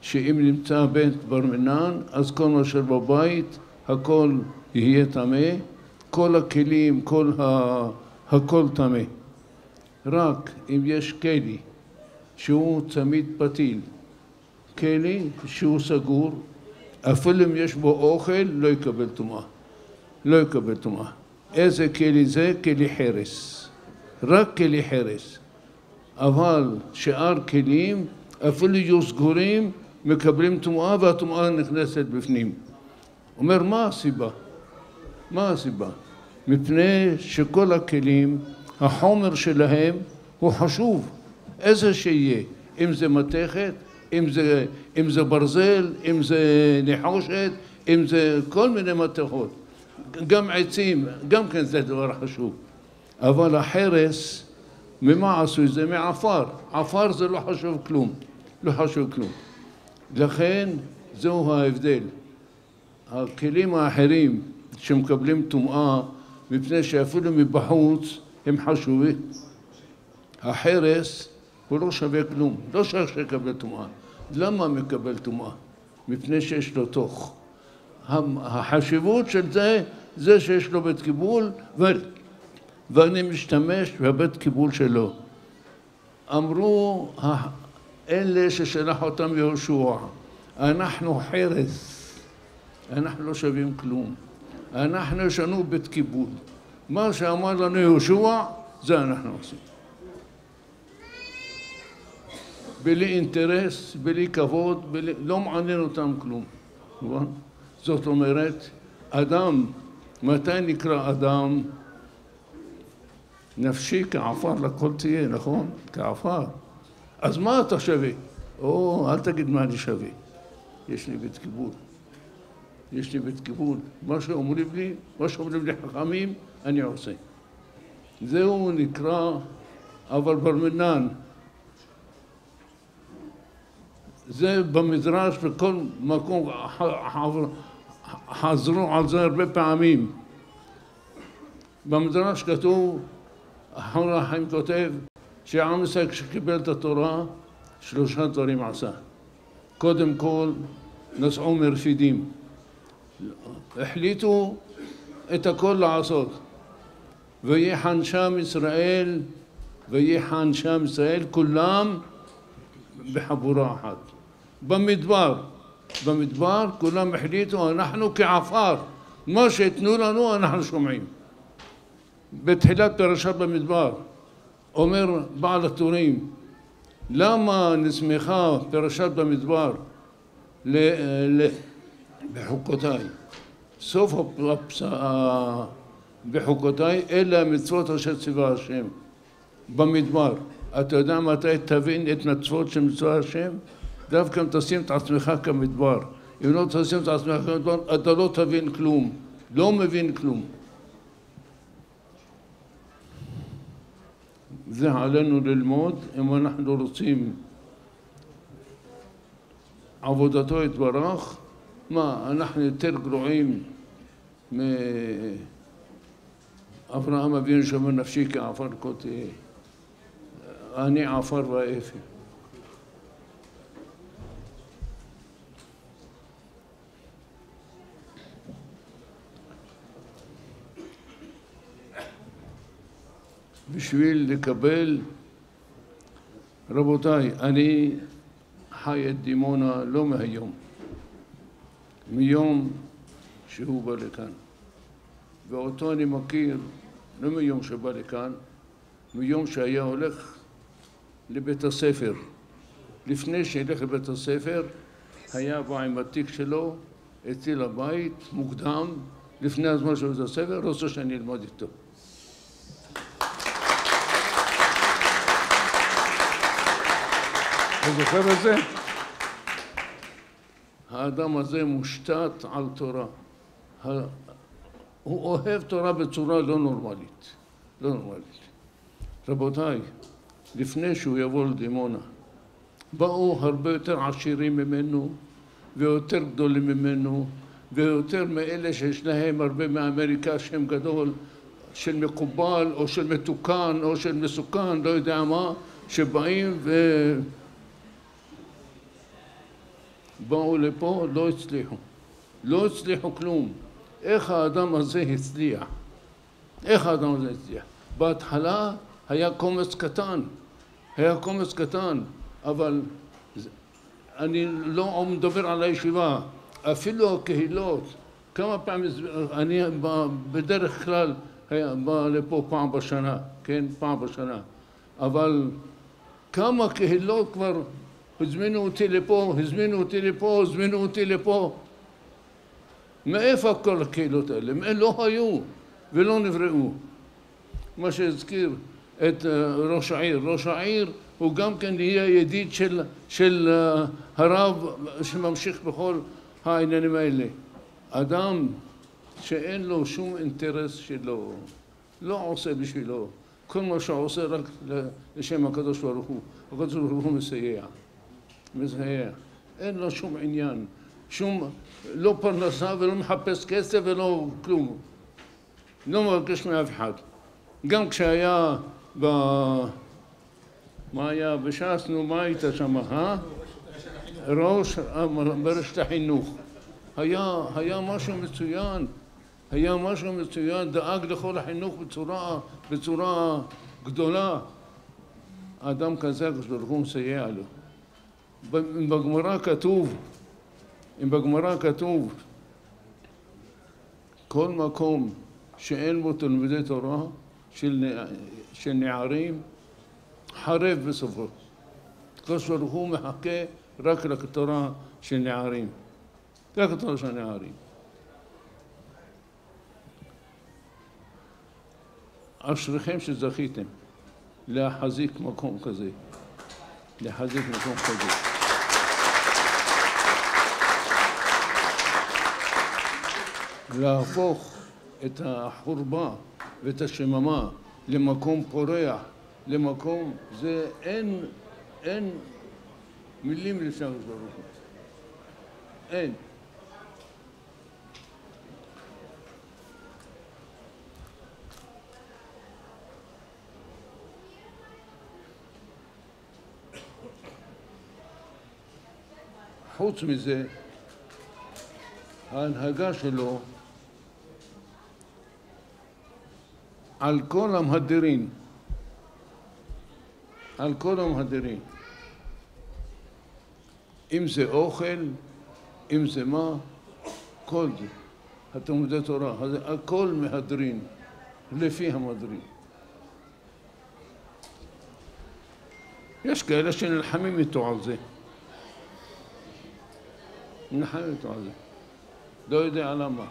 שאם נמצא בית בר מינן, אז כל מה שבבית, הכל יהיה טמא, כל הכלים, הכל טמא. רק אם יש כלי שהוא צמיד פתיל, כלי שהוא סגור, אפילו אם יש בו אוכל, לא יקבל טומאה. לא יקבל טומאה. איזה כלי זה? כלי חרס. רק כלי חרס. אבל שאר כלים, אפילו יהיו סגורים, מקבלים טומאה והטומאה נכנסת בפנים. אומר, מה הסיבה? מה הסיבה? מפני שכל הכלים, החומר שלהם הוא חשוב. איזה שיהיה, אם זה מתכת, אם זה ברזל, אם זה נחושת, אם זה כל מיני מתכות. גם עצים, גם כן זה דבר חשוב. אבל החרס, ממה עשו את זה? מעפר. עפר זה לא חשוב כלום. לא חשוב כלום. לכן זהו ההבדל. הכלים האחרים שמקבלים טומאה, מפני שאפילו מבחוץ הם חשובים. החרס הוא לא שווה כלום, לא שווה שיקבל טומאה. למה מקבל טומאה? מפני שיש לו תוך. החשיבות של זה שיש לו בית קיבול, ואני משתמש בבית קיבול שלו. אמרו אלה ששלח אותם יהושע, אנחנו חרס, אנחנו לא שווים כלום, אנחנו ישנו בית קיבול, מה שאמר לנו יהושע זה אנחנו עושים, בלי אינטרס, בלי כבוד, לא מעניין אותם כלום. זאת אומרת, אדם, מתי נקרא אדם? נפשי כעפר לכל תהיה, נכון? כעפר. אז מה אתה שווה? אל תגיד מה אני שווה. יש לי בית קיבול. יש לי בית קיבול. מה שאומרים לי חכמים, אני עושה. זהו נקרא אבל ברמנן. זה במדרש בכל מקום חזרו על זה הרבה פעמים. במדרש כתוב, אחרון החיים כותב, שעם ישראל כשקיבל את התורה, 3 דברים עשה. קודם כל, נסעו מרפידים. החליטו את הכל לעשות. ויחן שם ישראל, כולם בחבורה אחת. במדבר כולם החליטו, אנחנו כעפר, מה שיתנו לנו אנחנו שומעים. בתחילת פרשת במדבר אומר בעל הטורים, למה נסמכה פרשת במדבר בחוקותיי? סוף בחוקותיי אלה המצוות אשר ציווה השם במדבר. אתה יודע מתי תבין את מצוות של מצווה השם? דווקא אם תשים את עצמך כמדבר. אם לא תשים את עצמך כמדבר, אתה לא תבין כלום, לא מבין כלום. זה עלינו ללמוד, אם אנחנו רוצים עבודתו יתברך, מה, אנחנו יותר גרועים מאברהם אבינו שאומר נפשי כעפר כה תהיה. אני עפר ואפר. בשביל לקבל, רבותיי, אני חי את דימונה לא מהיום, מיום שהוא בא לכאן, ואותו אני מכיר לא מיום שבא לכאן, מיום שהיה הולך לבית הספר. לפני שילך לבית הספר היה בא עם התיק שלו אצלי לבית מוקדם, לפני הזמן של בית הספר, רוצה שאני אלמד איתו. אתה זוכר את זה? האדם הזה מושתת על תורה. הוא אוהב תורה בצורה לא נורמלית. לא נורמלית. רבותיי, לפני שהוא יבוא לדימונה, באו הרבה יותר עשירים ממנו, ויותר גדולים ממנו, ויותר מאלה שיש להם הרבה מאמריקה שם גדול, של מקובל, או של מתוקן, או של מסוכן, לא יודע מה, שבאים באו לפה, לא הצליחו. לא הצליחו כלום. איך האדם הזה הצליח? איך האדם הזה הצליח? בהתחלה היה קומץ קטן. היה קומץ קטן, אבל אני לא מדבר על הישיבה. אפילו הקהילות, כמה פעמים, אני בדרך כלל בא לפה פעם בשנה, כן? פעם בשנה. אבל כמה קהילות כבר הזמינו אותי לפה, הזמינו אותי לפה, הזמינו אותי לפה. מאיפה כל הקהילות האלה? הם לא היו ולא נבראו. מה שהזכיר את ראש העיר. ראש העיר הוא גם כן יהיה ידיד של הרב שממשיך בכל העניינים האלה. אדם שאין לו שום אינטרס שלו, לא עושה בשבילו. כל מה שעושה רק לשם הקדוש ברוך הוא. הקדוש ברוך הוא מסייע. מסייע. אין לו שום עניין. שום, לא פרנסה ולא מחפש כסף ולא כלום. לא מבקש מאף אחד. גם כשהיה מה היה בש"ס, נו, מה היית שם, ראש ברשת החינוך. היה משהו מצוין. היה משהו מצוין, דאג לכל החינוך בצורה גדולה. אדם כזה הקדוש ברוך הוא מסייע לו. אם בגמרא כתוב כל מקום שאין בו תלמידי תורה של נערים חרב בסופו. הקדוש ברוך הוא מחכה רק לתורה של נערים. רק לתורה של נערים. אשריכם שזכיתם להחזיק מקום כזה. להחזיק מקום כזה. להפוך את החורבה ואת השממה למקום פורח, למקום, זה אין מילים לשם ברוך. אין. חוץ מזה, ההנהגה שלו על כל המהדרין, על כל המהדרין. אם זה אוכל, אם זה מה, כל זה, התלמודי תורה, הכל מהדרין, לפי המהדרין. יש כאלה שנלחמים איתו על זה. נלחמים איתו על זה. לא יודע למה.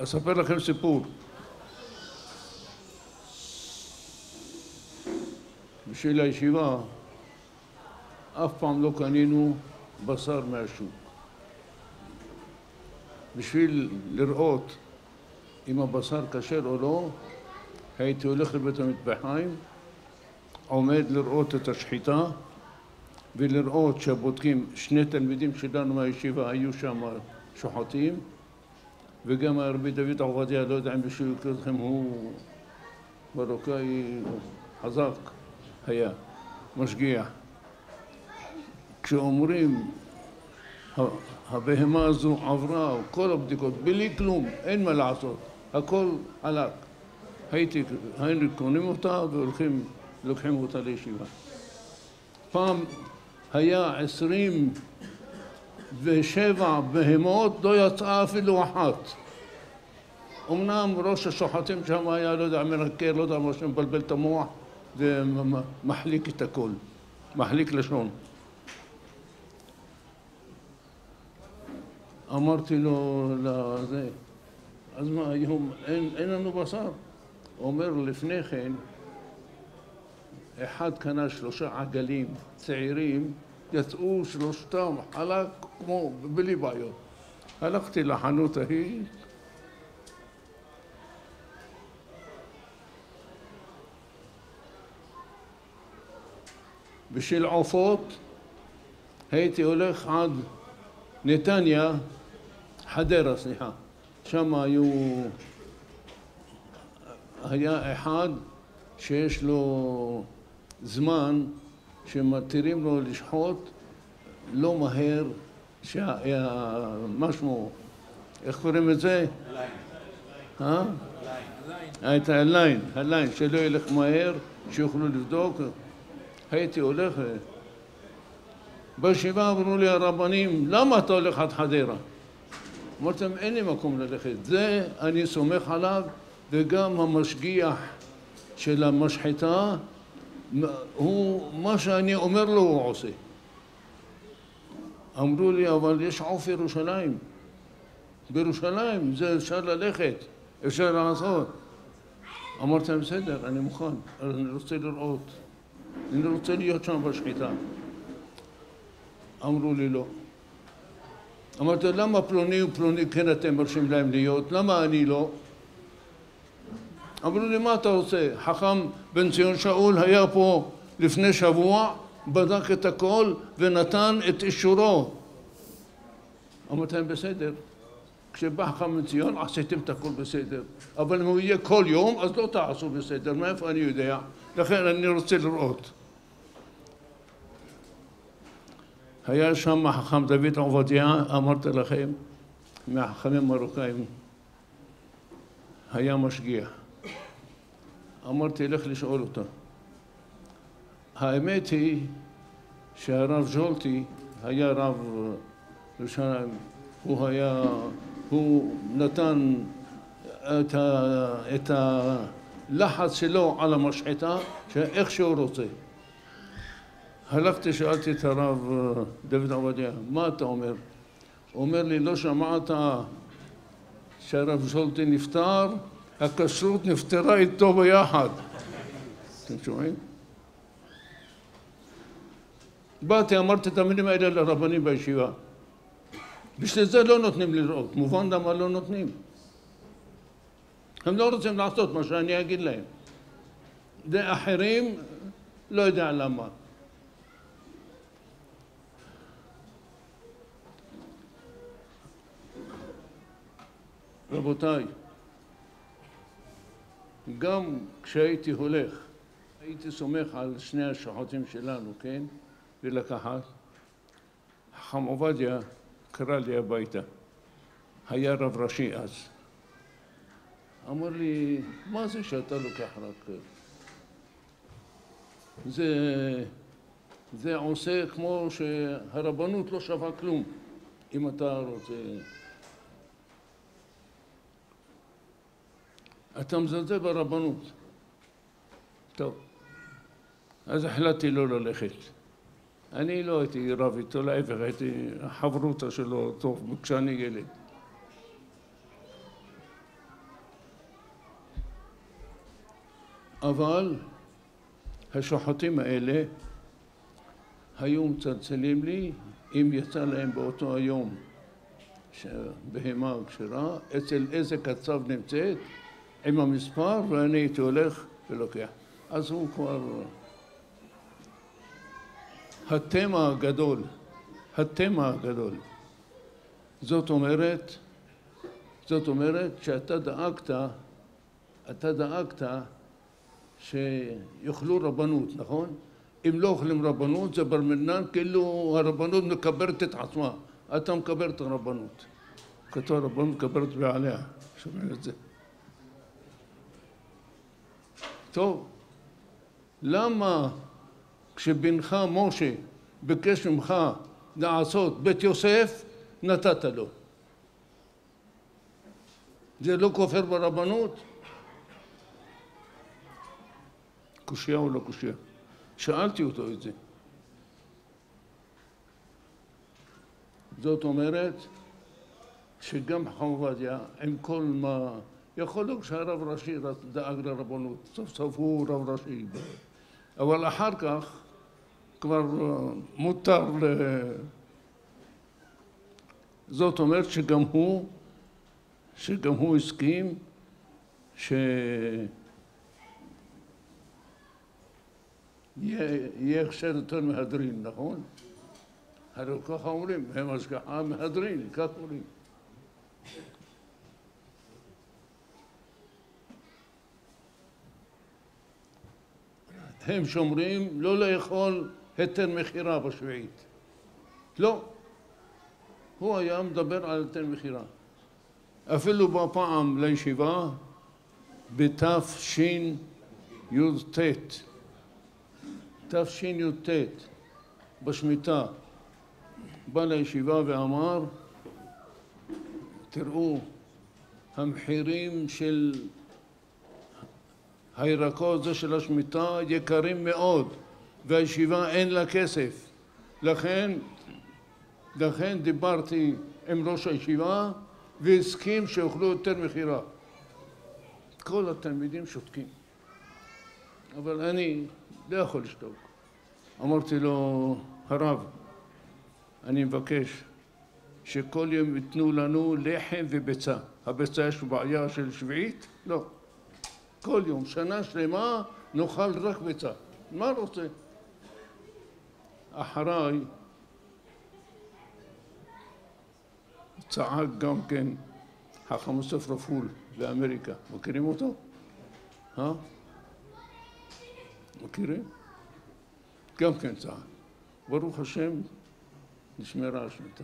אספר לכם סיפור. בשביל הישיבה אף פעם לא קנינו בשר מהשוק. בשביל לראות אם הבשר כשר או לא, הייתי הולך לבית המטבחיים, עומד לראות את השחיטה ולראות שהבודקים, שני תלמידים שלנו מהישיבה היו שם שוחטים, וגם הרבי דוד עובדיה, לא יודע אם בשביל יקרא לכם, הוא מרוקאי חזק היה, משגיח. כשאומרים הבהמה הזו עברה כל הבדיקות, בלי כלום, אין מה לעשות, הכל עלק. היינו קונים אותה והולכים, לוקחים אותה לישיבה. פעם היה 27 בהמות, לא יצאה אפילו אחת. אמנם ראש השוחטים שם היה, לא יודע, מנקר, לא יודע, מה שמבלבל את המוח ומחליק את הכל, מחליק לשון. אמרתי לו לזה, אז מה, היום אין לנו בשר? אומר לפני כן, אחד קנה 3 עגלים צעירים, יצאו שלושתם חלק כמו בלי בעיות. הלכתי לחנות ההיא, בשביל עופות הייתי הולך עד נתניה, חדרה, סליחה. שם היה אחד שיש לו זמן שמתירים לו לשחוט לא מהר, משהו, איך קוראים את זה? את הליין, שלא ילך מהר, שיוכלו לבדוק. הייתי הולך, בישיבה אמרו לי הרבנים, למה אתה הולך עד חדרה? אמרתם, אין לי מקום ללכת, זה אני סומך עליו, וגם המשגיח של המשחטה, הוא, מה שאני אומר לו הוא עושה. אמרו לי, אבל יש עוף ירושלים. בירושלים זה אפשר ללכת, אפשר לעשות. אמרתי להם, בסדר, אני מוכן, אני רוצה לראות. אני רוצה להיות שם בשחיטה. אמרו לי לא. אמרתי, למה פלוני ופלוני כן אתם מרשים להם להיות? למה אני לא? אמרו לי, מה אתה רוצה? חכם בן ציון שאול היה פה לפני שבוע, בדק את הכל ונתן את אישורו. אמרתי להם, בסדר. כשבא חכם בן ציון, עשיתם את הכל בסדר. אבל אם הוא יהיה כל יום, אז לא תעשו בסדר. מאיפה אני יודע? לכן אני רוצה לראות. היה שם חכם דוד עובדיה, אמרתי לכם, מהחכמים מרוקאים, היה משגיח. אמרתי, לך לשאול אותה. האמת היא שהרב ז'ולטי היה רב ירושלים, הוא נתן את הלחץ שלו על המשחטה, איך שהוא רוצה. הלכתי, שאלתי את הרב דוד עובדיה, מה אתה אומר? הוא אומר לי, לא שמעת שהרב ז'ולטי נפטר, הכשרות נפטרה איתו ביחד. אתם שומעים? באתי, אמרתי את המילים האלה לרבנים בישיבה. בשביל זה לא נותנים לראות, מובן למה לא נותנים. הם לא רוצים לעשות מה שאני אגיד להם. זה אחרים, לא יודע למה. רבותיי, גם כשהייתי הולך, הייתי סומך על שני השוחטים שלנו, כן? ולקחת. חכם עובדיה קרא לי הביתה. היה רב ראשי אז. אמר לי, מה זה שאתה לוקח רק... זה עושה כמו שהרבנות לא שווה כלום, אם אתה רוצה... אתה מזלזל ברבנות. טוב. אז החלטתי לא ללכת. אני לא הייתי רב איתו, להפך, הייתי החברותה שלו טוב כשאני ילד. אבל השוחטים האלה היו מצלצלים לי, אם יצא להם באותו היום שבהמה כשרה, אצל איזה קצב נמצאת, עם המספר, ואני הייתי הולך ולוקח. אז הוא כבר... התמה הגדול. זאת אומרת שאתה דאגת שיאכלו רבנות, נכון? אם לא אוכלים רבנות זה ברמנן, כאילו הרבנות מקברת את עצמה. אתה מקבר את הרבנות. כתוב הרבנות מקברת בעליה. שומעים את זה. טוב, למה כשבנך משה ביקש ממך לעשות בית יוסף, נתת לו? זה לא כופר ברבנות? קושיה או לא קושיה? שאלתי אותו את זה. זאת אומרת שגם חכם עובדיה, עם כל מה... יכול להיות שהרב ראשי דאג לרבנות, סוף סוף הוא רב ראשי. אבל אחר כך כבר מותר זאת אומרת שגם הוא הסכים יהיה הכשר יותר מהדרין, נכון? הרי ככה אומרים, הם השגחה מהדרין, כך אומרים. הם שומרים לא לאכול היתר מחירה בשביעית. לא. הוא היה מדבר על היתר מחירה. אפילו בפעם לישיבה, תשי"ט, בשמיטה, בא לישיבה ואמר, תראו, המחירים של הירקות זה של השמיטה יקרים מאוד, והישיבה אין לה כסף. לכן דיברתי עם ראש הישיבה והסכים שאוכלו יותר מחירה. כל התלמידים שותקים. אבל אני לא יכול לשתוק. אמרתי לו, הרב, אני מבקש שכל יום ייתנו לנו לחם וביצה. הביצה יש בעיה של שביעית? לא. כל יום, שנה שלמה, נאכל רק ביצה. מה רוצה? אחריי צעק גם כן חכם יוסף רפול באמריקה. מכירים אותו? מכירים? גם כן צעק. ברוך השם, נשמרה השמיטה.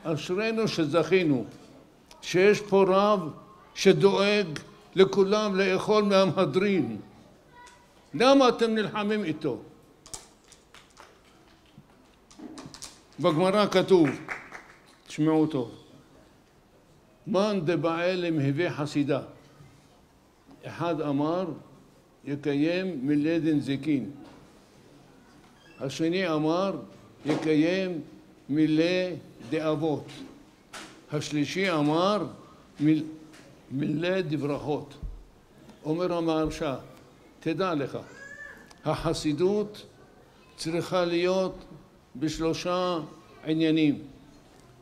אשרינו שזכינו שיש פה רב שדואג לכולם לאכול מהמהדרין. למה אתם נלחמים איתו? בגמרא כתוב, תשמעו טוב, מאן דבעלם הווה חסידה. אחד אמר יקיים מילדין זקין, השני אמר יקיים מילי דאבות, השלישי אמר מילי דברכות. אומר המהרש"א, תדע לך, החסידות צריכה להיות בשלושה עניינים.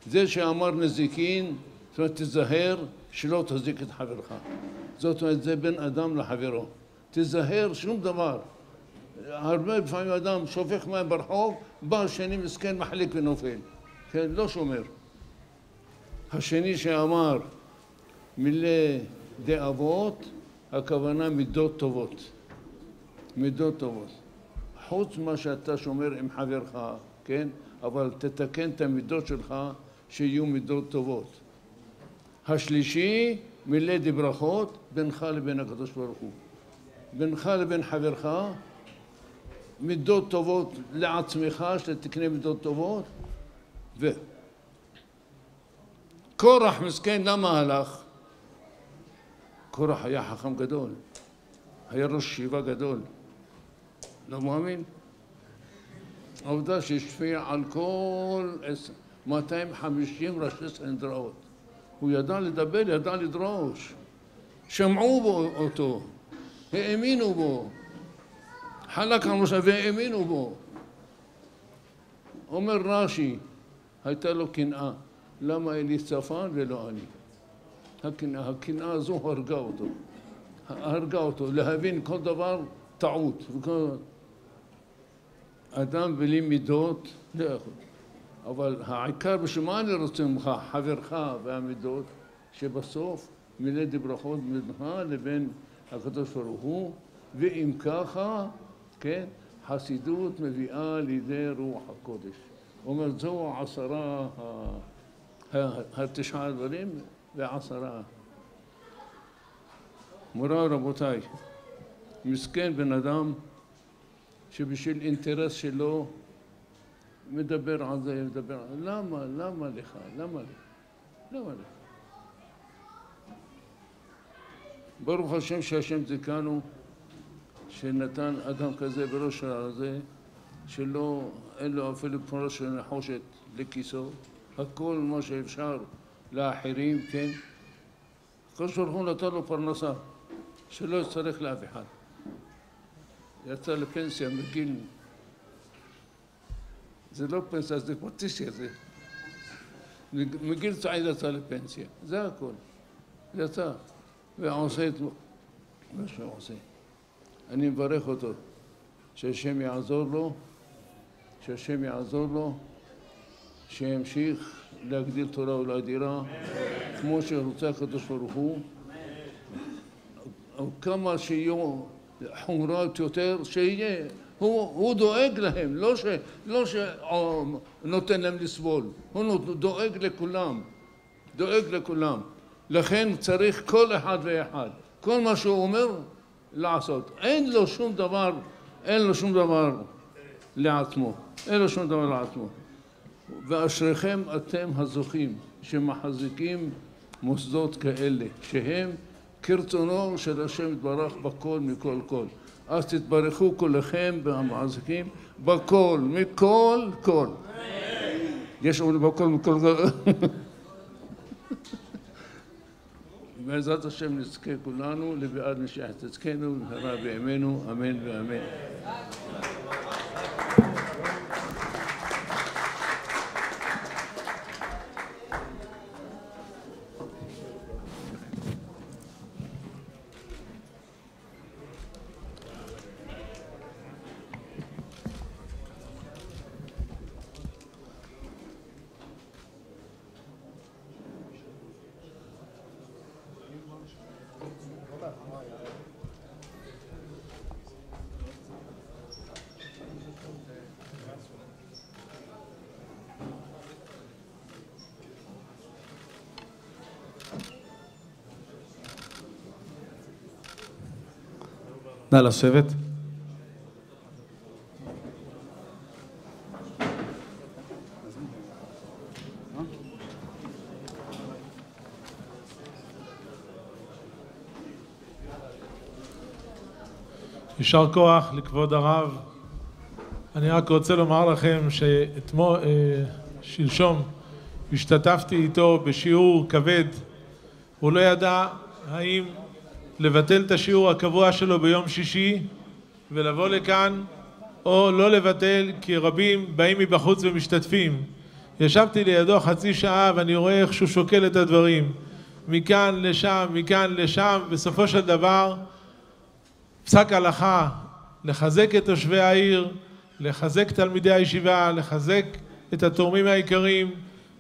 זה שאמר נזיקין, זאת אומרת תזהר שלא תזיק את חברך. זאת אומרת זה בין אדם לחברו. תזהר שום דבר. הרבה לפעמים אדם שופך מים ברחוב, בא השני מסכן מחליק ונופל. כן, לא שומר. השני שאמר מילי דאבות, הכוונה מידות טובות. מידות טובות. חוץ מה שאתה שומר עם חברך, כן? אבל תתקן את המידות שלך שיהיו מידות טובות. השלישי, מילי דברכות, בינך לבין הקדוש ברוך הוא. בינך לבין חברך, מידות טובות לעצמך, שתקנה מידות טובות. קורח מסכן, למה הלך? קורח היה חכם גדול, היה ראש ישיבה גדול. לא מאמין? העובדה שהשפיע על כל 250 ראשי סנהדריות. הוא ידע לדבר, ידע לדרוש. שמעו בו אותו, האמינו בו. חלק על ראשו והאמינו בו. אומר רש"י, הייתה לו קנאה. למה אלי צפן ולא אני? הקנאה הזו הרגה אותו, להבין כל דבר טעות. אדם בלי מידות לא יכול. אבל העיקר בשביל אני רוצה ממך, חברך והמידות, שבסוף מילי דברכות בינך לבין הקדוש ברוך הוא, ואם ככה, כן, חסידות מביאה לידי רוח הקודש. אומר, זו 9 דברים ו10. מוריי רבותיי, מסכן בן אדם שבשביל אינטרס שלו מדבר על זה, מדבר על זה. למה לך? למה לך? ברוך השם שהשם זיכנו שנתן אדם כזה בראש הזה, שלא, אין לו אפילו כמו של נחושת לכיסו, הכל מה שאפשר לאחרים, כן? כל שולחו נתן לו פרנסה, שלא יצטרך לאף אחד. יצא לפנסיה מגיל, זה לא פנסיה, זה פרטיסיה, זה מגיל צעיר יצא לפנסיה, זה הכל. יצא, ועושה את מה שהוא עושה. אני מברך אותו, שהשם יעזור לו, שימשיך להגדיל תורה ולאדירה, כמו שרוצה הקדוש ברוך הוא. כמה שיהיו חומרות יותר, שיהיה. הוא דואג להם, לא שנותן להם לסבול, הוא דואג לכולם. לכן צריך כל אחד ואחד, כל מה שהוא אומר, לעשות. אין לו שום דבר לעצמו. ואשריכם אתם הזוכים שמחזיקים מוסדות כאלה, שהם כרצונו של השם יתברך בכל מכל כל. אז תתברכו כולכם והמחזיקים בכל, מכל כל. יש אומרים בכל מכל כל. בעזרת השם נזכה כולנו לבעד משיח צדקנו במהרה בימינו, אמן ואמן. נא לשבת. יישר כוח לכבוד הרב. אני רק רוצה לומר לכם שלשום השתתפתי איתו בשיעור כבד. הוא לא ידע האם לבטל את השיעור הקבוע שלו ביום שישי ולבוא לכאן או לא לבטל, כי רבים באים מבחוץ ומשתתפים. ישבתי לידו חצי שעה ואני רואה איך שהוא שוקל את הדברים מכאן לשם, מכאן לשם. בסופו של דבר פסק הלכה לחזק את תושבי העיר, לחזק תלמידי הישיבה, לחזק את התורמים העיקריים.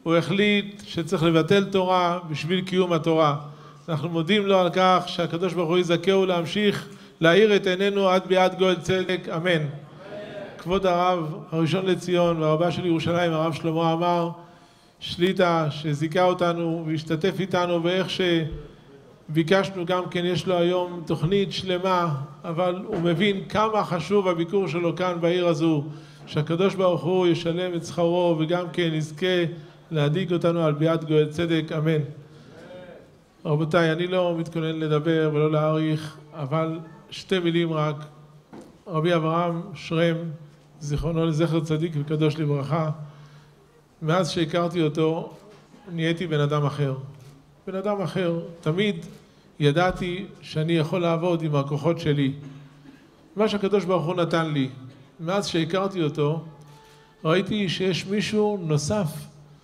הוא החליט שצריך לבטל תורה בשביל קיום התורה. אנחנו מודים לו על כך שהקדוש ברוך הוא יזכהו להמשיך להאיר את עינינו עד ביאת גואל צדק, אמן. כבוד הרב הראשון לציון והרבה של ירושלים, הרב שלמה עמאר, שליטה שזיכה אותנו והשתתף איתנו, ואיך שביקשנו גם כן, יש לו היום תוכנית שלמה, אבל הוא מבין כמה חשוב הביקור שלו כאן בעיר הזו, שהקדוש ברוך הוא ישלם את שכרו וגם כן יזכה להדאיג אותנו על ביאת גואל צדק, אמן. רבותיי, אני לא מתכונן לדבר ולא להאריך, אבל שתי מילים רק. רבי אברהם שרם, זיכרונו לזכר צדיק וקדוש לברכה, מאז שהכרתי אותו נהייתי בן אדם אחר. בן אדם אחר. תמיד ידעתי שאני יכול לעבוד עם הכוחות שלי. מה שהקדוש ברוך הוא נתן לי. מאז שהכרתי אותו ראיתי שיש מישהו נוסף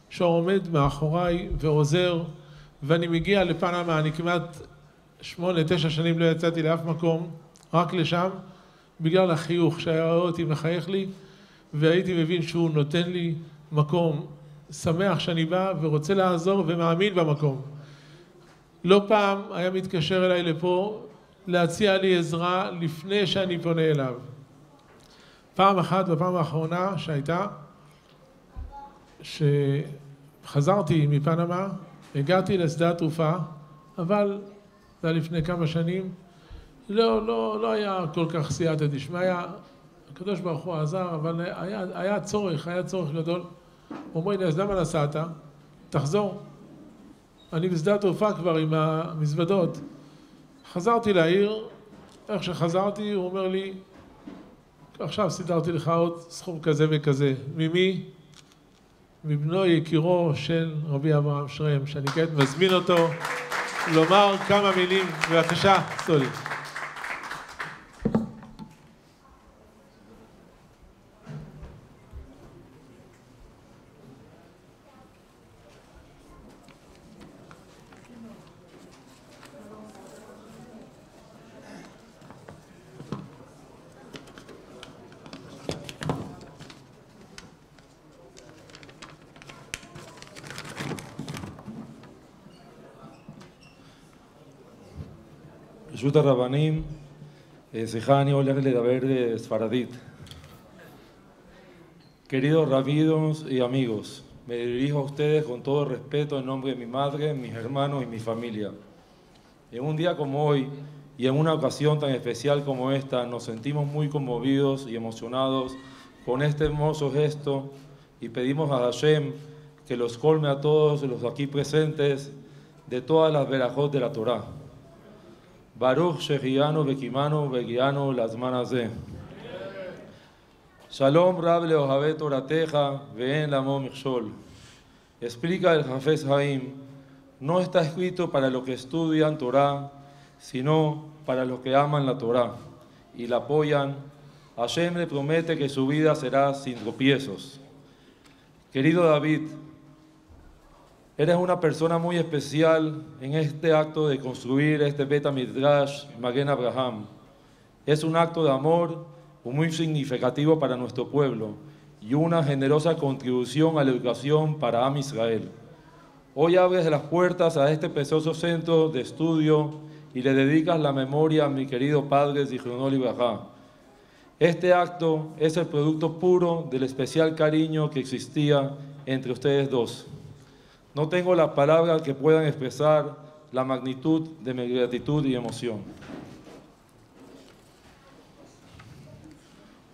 שעומד מאחוריי ועוזר, ואני מגיע לפנמה. אני כמעט 8-9 שנים לא יצאתי לאף מקום, רק לשם, בגלל החיוך שהיה רואה אותי מחייך לי, והייתי מבין שהוא נותן לי מקום, שמח שאני בא ורוצה לעזור ומאמין במקום. לא פעם היה מתקשר אליי לפה להציע לי עזרה לפני שאני פונה אליו. פעם אחת, בפעם האחרונה שהייתה, שחזרתי מפנמה, הגעתי לשדה התעופה, אבל זה היה לפני כמה שנים, לא היה כל כך סייעתא דשמיא, הקדוש ברוך הוא עזר, אבל היה צורך גדול. אומרים לי, אז למה נסעת? תחזור. אני בשדה התעופה כבר עם המזוודות. חזרתי לעיר, איך שחזרתי הוא אומר לי, עכשיו סידרתי לך עוד סכום כזה וכזה. ממי? מבנו יקירו של רבי אברהם שרם, שאני כעת מזמין אותו לומר כמה מילים. בבקשה, סולי. ברשות הרבנים, סליחה, אני הולך לדבר ספרדית. Queridos rabinos y amigos, me dirijo a ustedes con todo respeto en nombre de mi madre, mis hermanos y mi familia. En un día como hoy y en una ocasión tan especial como esta, nos sentimos muy conmovidos y emocionados con este hermoso gesto y pedimos a Hashem que los colme a todos los aquí presentes de todas las verajot de la Torá. Baruch Shehianu Bekimanu Begianu Lazman Hazeh. Shalom Rab Leohavet Torateja Ve'en Lamo Michshol. Explica el Hafez Haim, no está escrito para los que estudian Torah, sino para los que aman la Torah y la apoyan. Hashem le promete que su vida será sin tropiezos. Querido David, eres una persona muy especial en este acto de construir este Bet HaMidrash Magen Abraham. Es un acto de amor muy significativo para nuestro pueblo y una generosa contribución a la educación para Am Israel. Hoy abres las puertas a este precioso centro de estudio y le dedicas la memoria a mi querido padre Zichrono Libraja. Este acto es el producto puro del especial cariño que existía entre ustedes dos. No tengo las palabras que puedan expresar la magnitud de mi gratitud y emoción.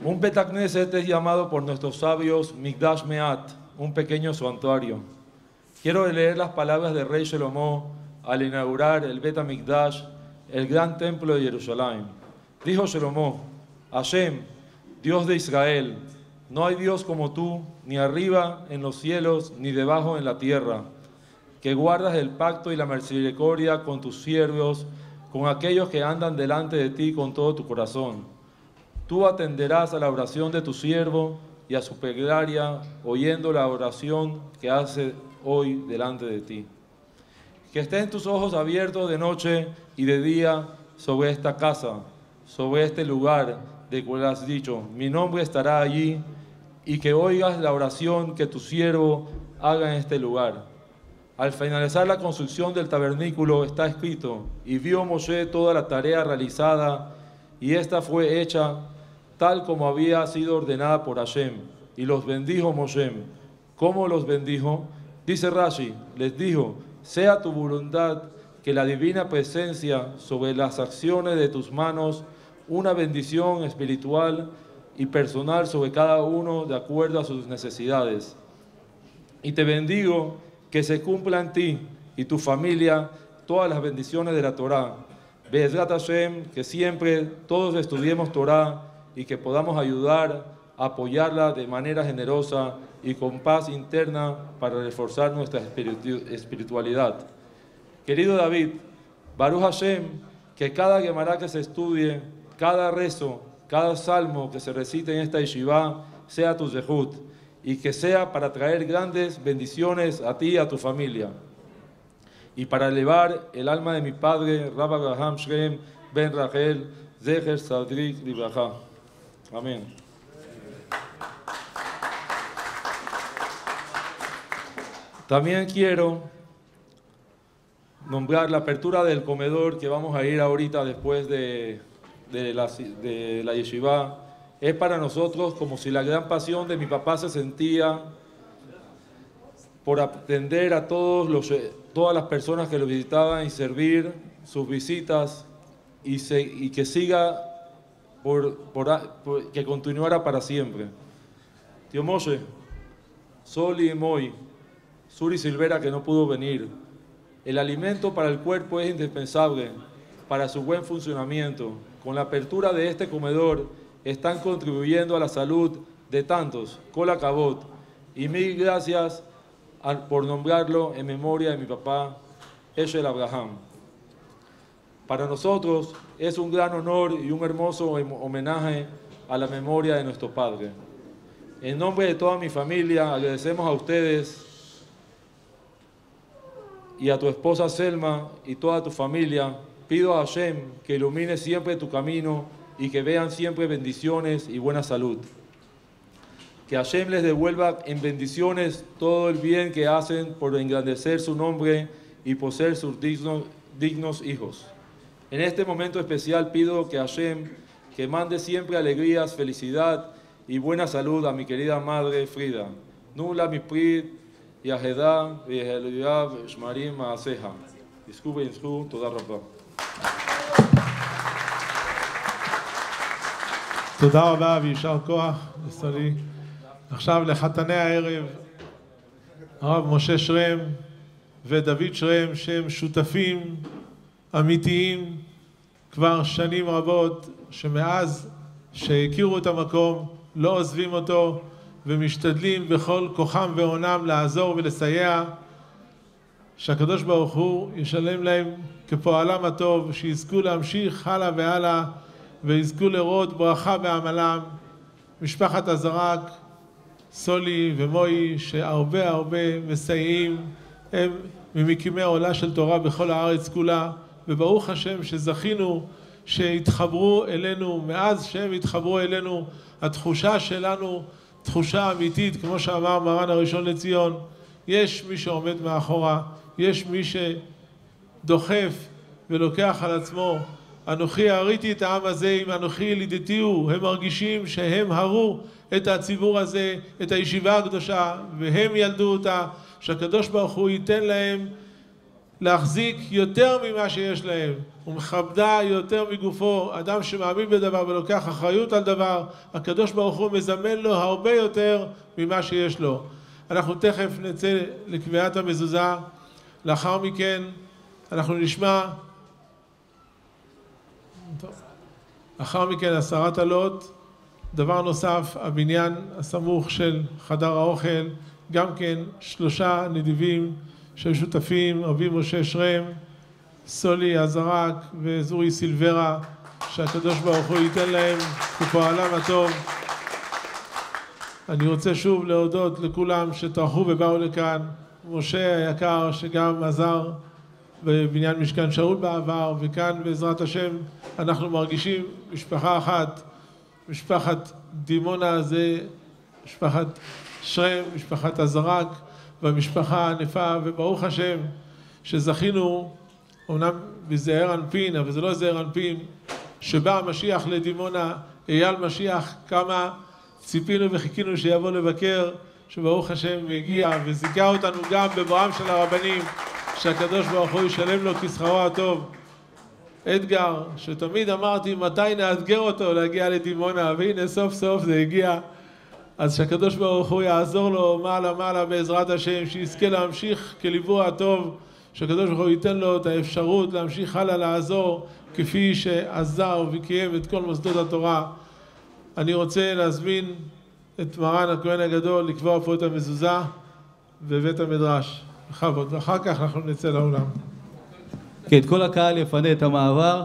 Un Betacneset es llamado por nuestros sabios Mikdash Meat, un pequeño santuario. Quiero leer las palabras del rey Shlomo al inaugurar el Bet HaMikdash, el gran templo de Jerusalén. Dijo Shlomo: Hashem, Dios de Israel, no hay Dios como tú, ni arriba en los cielos, ni debajo en la tierra, que guardas el pacto y la misericordia con tus siervos, con aquellos que andan delante de ti con todo tu corazón. Tú atenderás a la oración de tu siervo y a su plegaria, oyendo la oración que hace hoy delante de ti. Que estén tus ojos abiertos de noche y de día sobre esta casa, sobre este lugar de cual has dicho, mi nombre estará allí, y que oigas la oración que tu siervo haga en este lugar. Al finalizar la construcción del tabernáculo está escrito, y vio Moshe toda la tarea realizada, y esta fue hecha tal como había sido ordenada por Hashem, y los bendijo Moshe. ¿Cómo los bendijo? Dice Rashi, les dijo, sea tu voluntad que la divina presencia sobre las acciones de tus manos, una bendición espiritual y personal sobre cada uno de acuerdo a sus necesidades. Y te bendigo que se cumpla en ti y tu familia todas las bendiciones de la Torá. Be'ezrat Hashem, que siempre todos estudiemos Torá y que podamos ayudar a apoyarla de manera generosa y con paz interna para reforzar nuestra espiritualidad. Querido David, Baruch Hashem, que cada Gemara que se estudie, cada rezo, cada salmo que se recite en esta yeshiva sea tu zehut y que sea para traer grandes bendiciones a ti y a tu familia y para elevar el alma de mi padre Rabbi Abraham Shrem Ben Rachel Zecher Sadrik Libraja. Amén. También quiero nombrar la apertura del comedor que vamos a ir ahorita después de la yeshiva. Es para nosotros como si la gran pasión de mi papá se sentía por atender a todas las personas que lo visitaban y servir sus visitas y que siga que continuara para siempre. Tío Moshe, Soli y Moy, Suri Silvera que no pudo venir. El alimento para el cuerpo es indispensable para su buen funcionamiento. Con la apertura de este comedor están contribuyendo a la salud de tantos. Kol HaKavod. Y mil gracias por nombrarlo en memoria de mi papá, Eshel Abraham. Para nosotros es un gran honor y un hermoso homenaje a la memoria de nuestro padre. En nombre de toda mi familia agradecemos a ustedes y a tu esposa Selma y toda tu familia. Pido a Hashem que ilumine siempre tu camino y que vean siempre bendiciones y buena salud. Que Hashem les devuelva en bendiciones todo el bien que hacen por engrandecer su nombre y por ser sus dignos hijos. En este momento especial pido que Hashem que mande siempre alegrías, felicidad y buena salud a mi querida madre Frida. Nula mi prit y ajeda y eluyav shmarim maaseha. Yizku v'yizku, toda rabba. תודה רבה ויישר כוח, לסלי. עכשיו לחתני הערב, הרב משה שרם ודוד שרם, שהם שותפים אמיתיים כבר שנים רבות, שמאז שהכירו את המקום לא עוזבים אותו ומשתדלים בכל כוחם ועונם לעזור ולסייע. שהקדוש ברוך הוא ישלם להם כפועלם הטוב, שיזכו להמשיך הלאה והלאה ויזכו לראות ברכה בעמלם. משפחת הזרק, סולי ומוי, שהרבה מסייעים, הם ממקימי העולה של תורה בכל הארץ כולה, וברוך השם שזכינו שהתחברו אלינו. מאז שהם התחברו אלינו, התחושה שלנו תחושה אמיתית, כמו שאמר מרן הראשון לציון, יש מי שעומד מאחורה, יש מי שדוחף ולוקח על עצמו. אנוכי הריתי את העם הזה, אם אנוכי ילידתיהו. הם מרגישים שהם הרו את הציבור הזה, את הישיבה הקדושה, והם ילדו אותה. שהקדוש ברוך הוא ייתן להם להחזיק יותר ממה שיש להם. ומכבדה יותר מגופו. אדם שמאמין בדבר ולוקח אחריות על דבר, הקדוש ברוך הוא מזמן לו הרבה יותר ממה שיש לו. אנחנו תכף נצא לקביעת המזוזה. לאחר מכן אנחנו נשמע לאחר מכן הסרת עלות. דבר נוסף, הבניין הסמוך של חדר האוכל, גם כן 3 נדיבים של שותפים, רבי משה שרם, סולי הזרק וזורי סילברה, שהקדוש ברוך הוא ייתן להם כפועלם הטוב. אני רוצה שוב להודות לכולם שטרחו ובאו לכאן. משה היקר שגם עזר בבניין משכן שאול בעבר, וכאן בעזרת השם אנחנו מרגישים משפחה אחת, משפחת דימונה זה משפחת שרם, משפחת הזרק והמשפחה הענפה, וברוך השם שזכינו, אומנם בזעיר אנפין, אבל זה לא זעיר אנפין, שבא המשיח לדימונה, אייל משיח, כמה ציפינו וחיכינו שיבוא לבקר, שברוך השם הגיע וזיכה אותנו גם בבואם של הרבנים, שהקדוש ברוך הוא ישלם לו כשכרו הטוב. אתגר, שתמיד אמרתי מתי נאתגר אותו להגיע לדימונה, והנה סוף סוף זה הגיע. אז שהקדוש ברוך הוא יעזור לו מעלה מעלה בעזרת השם, שיזכה להמשיך כליוו הטוב, שהקדוש ברוך הוא ייתן לו את האפשרות להמשיך הלאה לעזור כפי שעזר וקיים את כל מוסדות התורה. אני רוצה להזמין את מרן הכהן הגדול לקבוע פה את המזוזה בבית המדרש. בכבוד, ואחר כך אנחנו נצא לעולם. כן, כל הקהל יפנה את המעבר.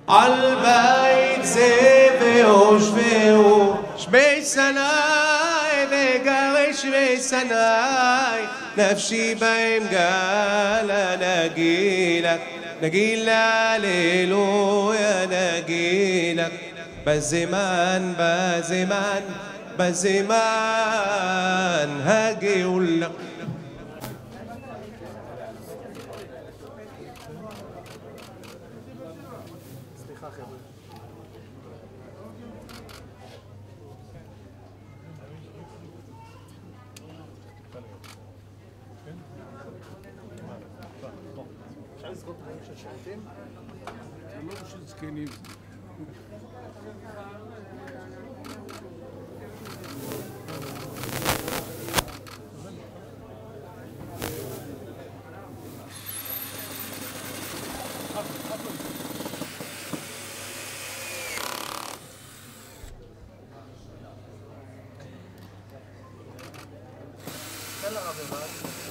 על בית זה והושבעו שמי סנאי וגרש שמי סנאי, נפשי בהם גלה נגילה, נגילה להללויה נגילה, בזמן בזמן בזמן הגאולה. תן לרב לבד.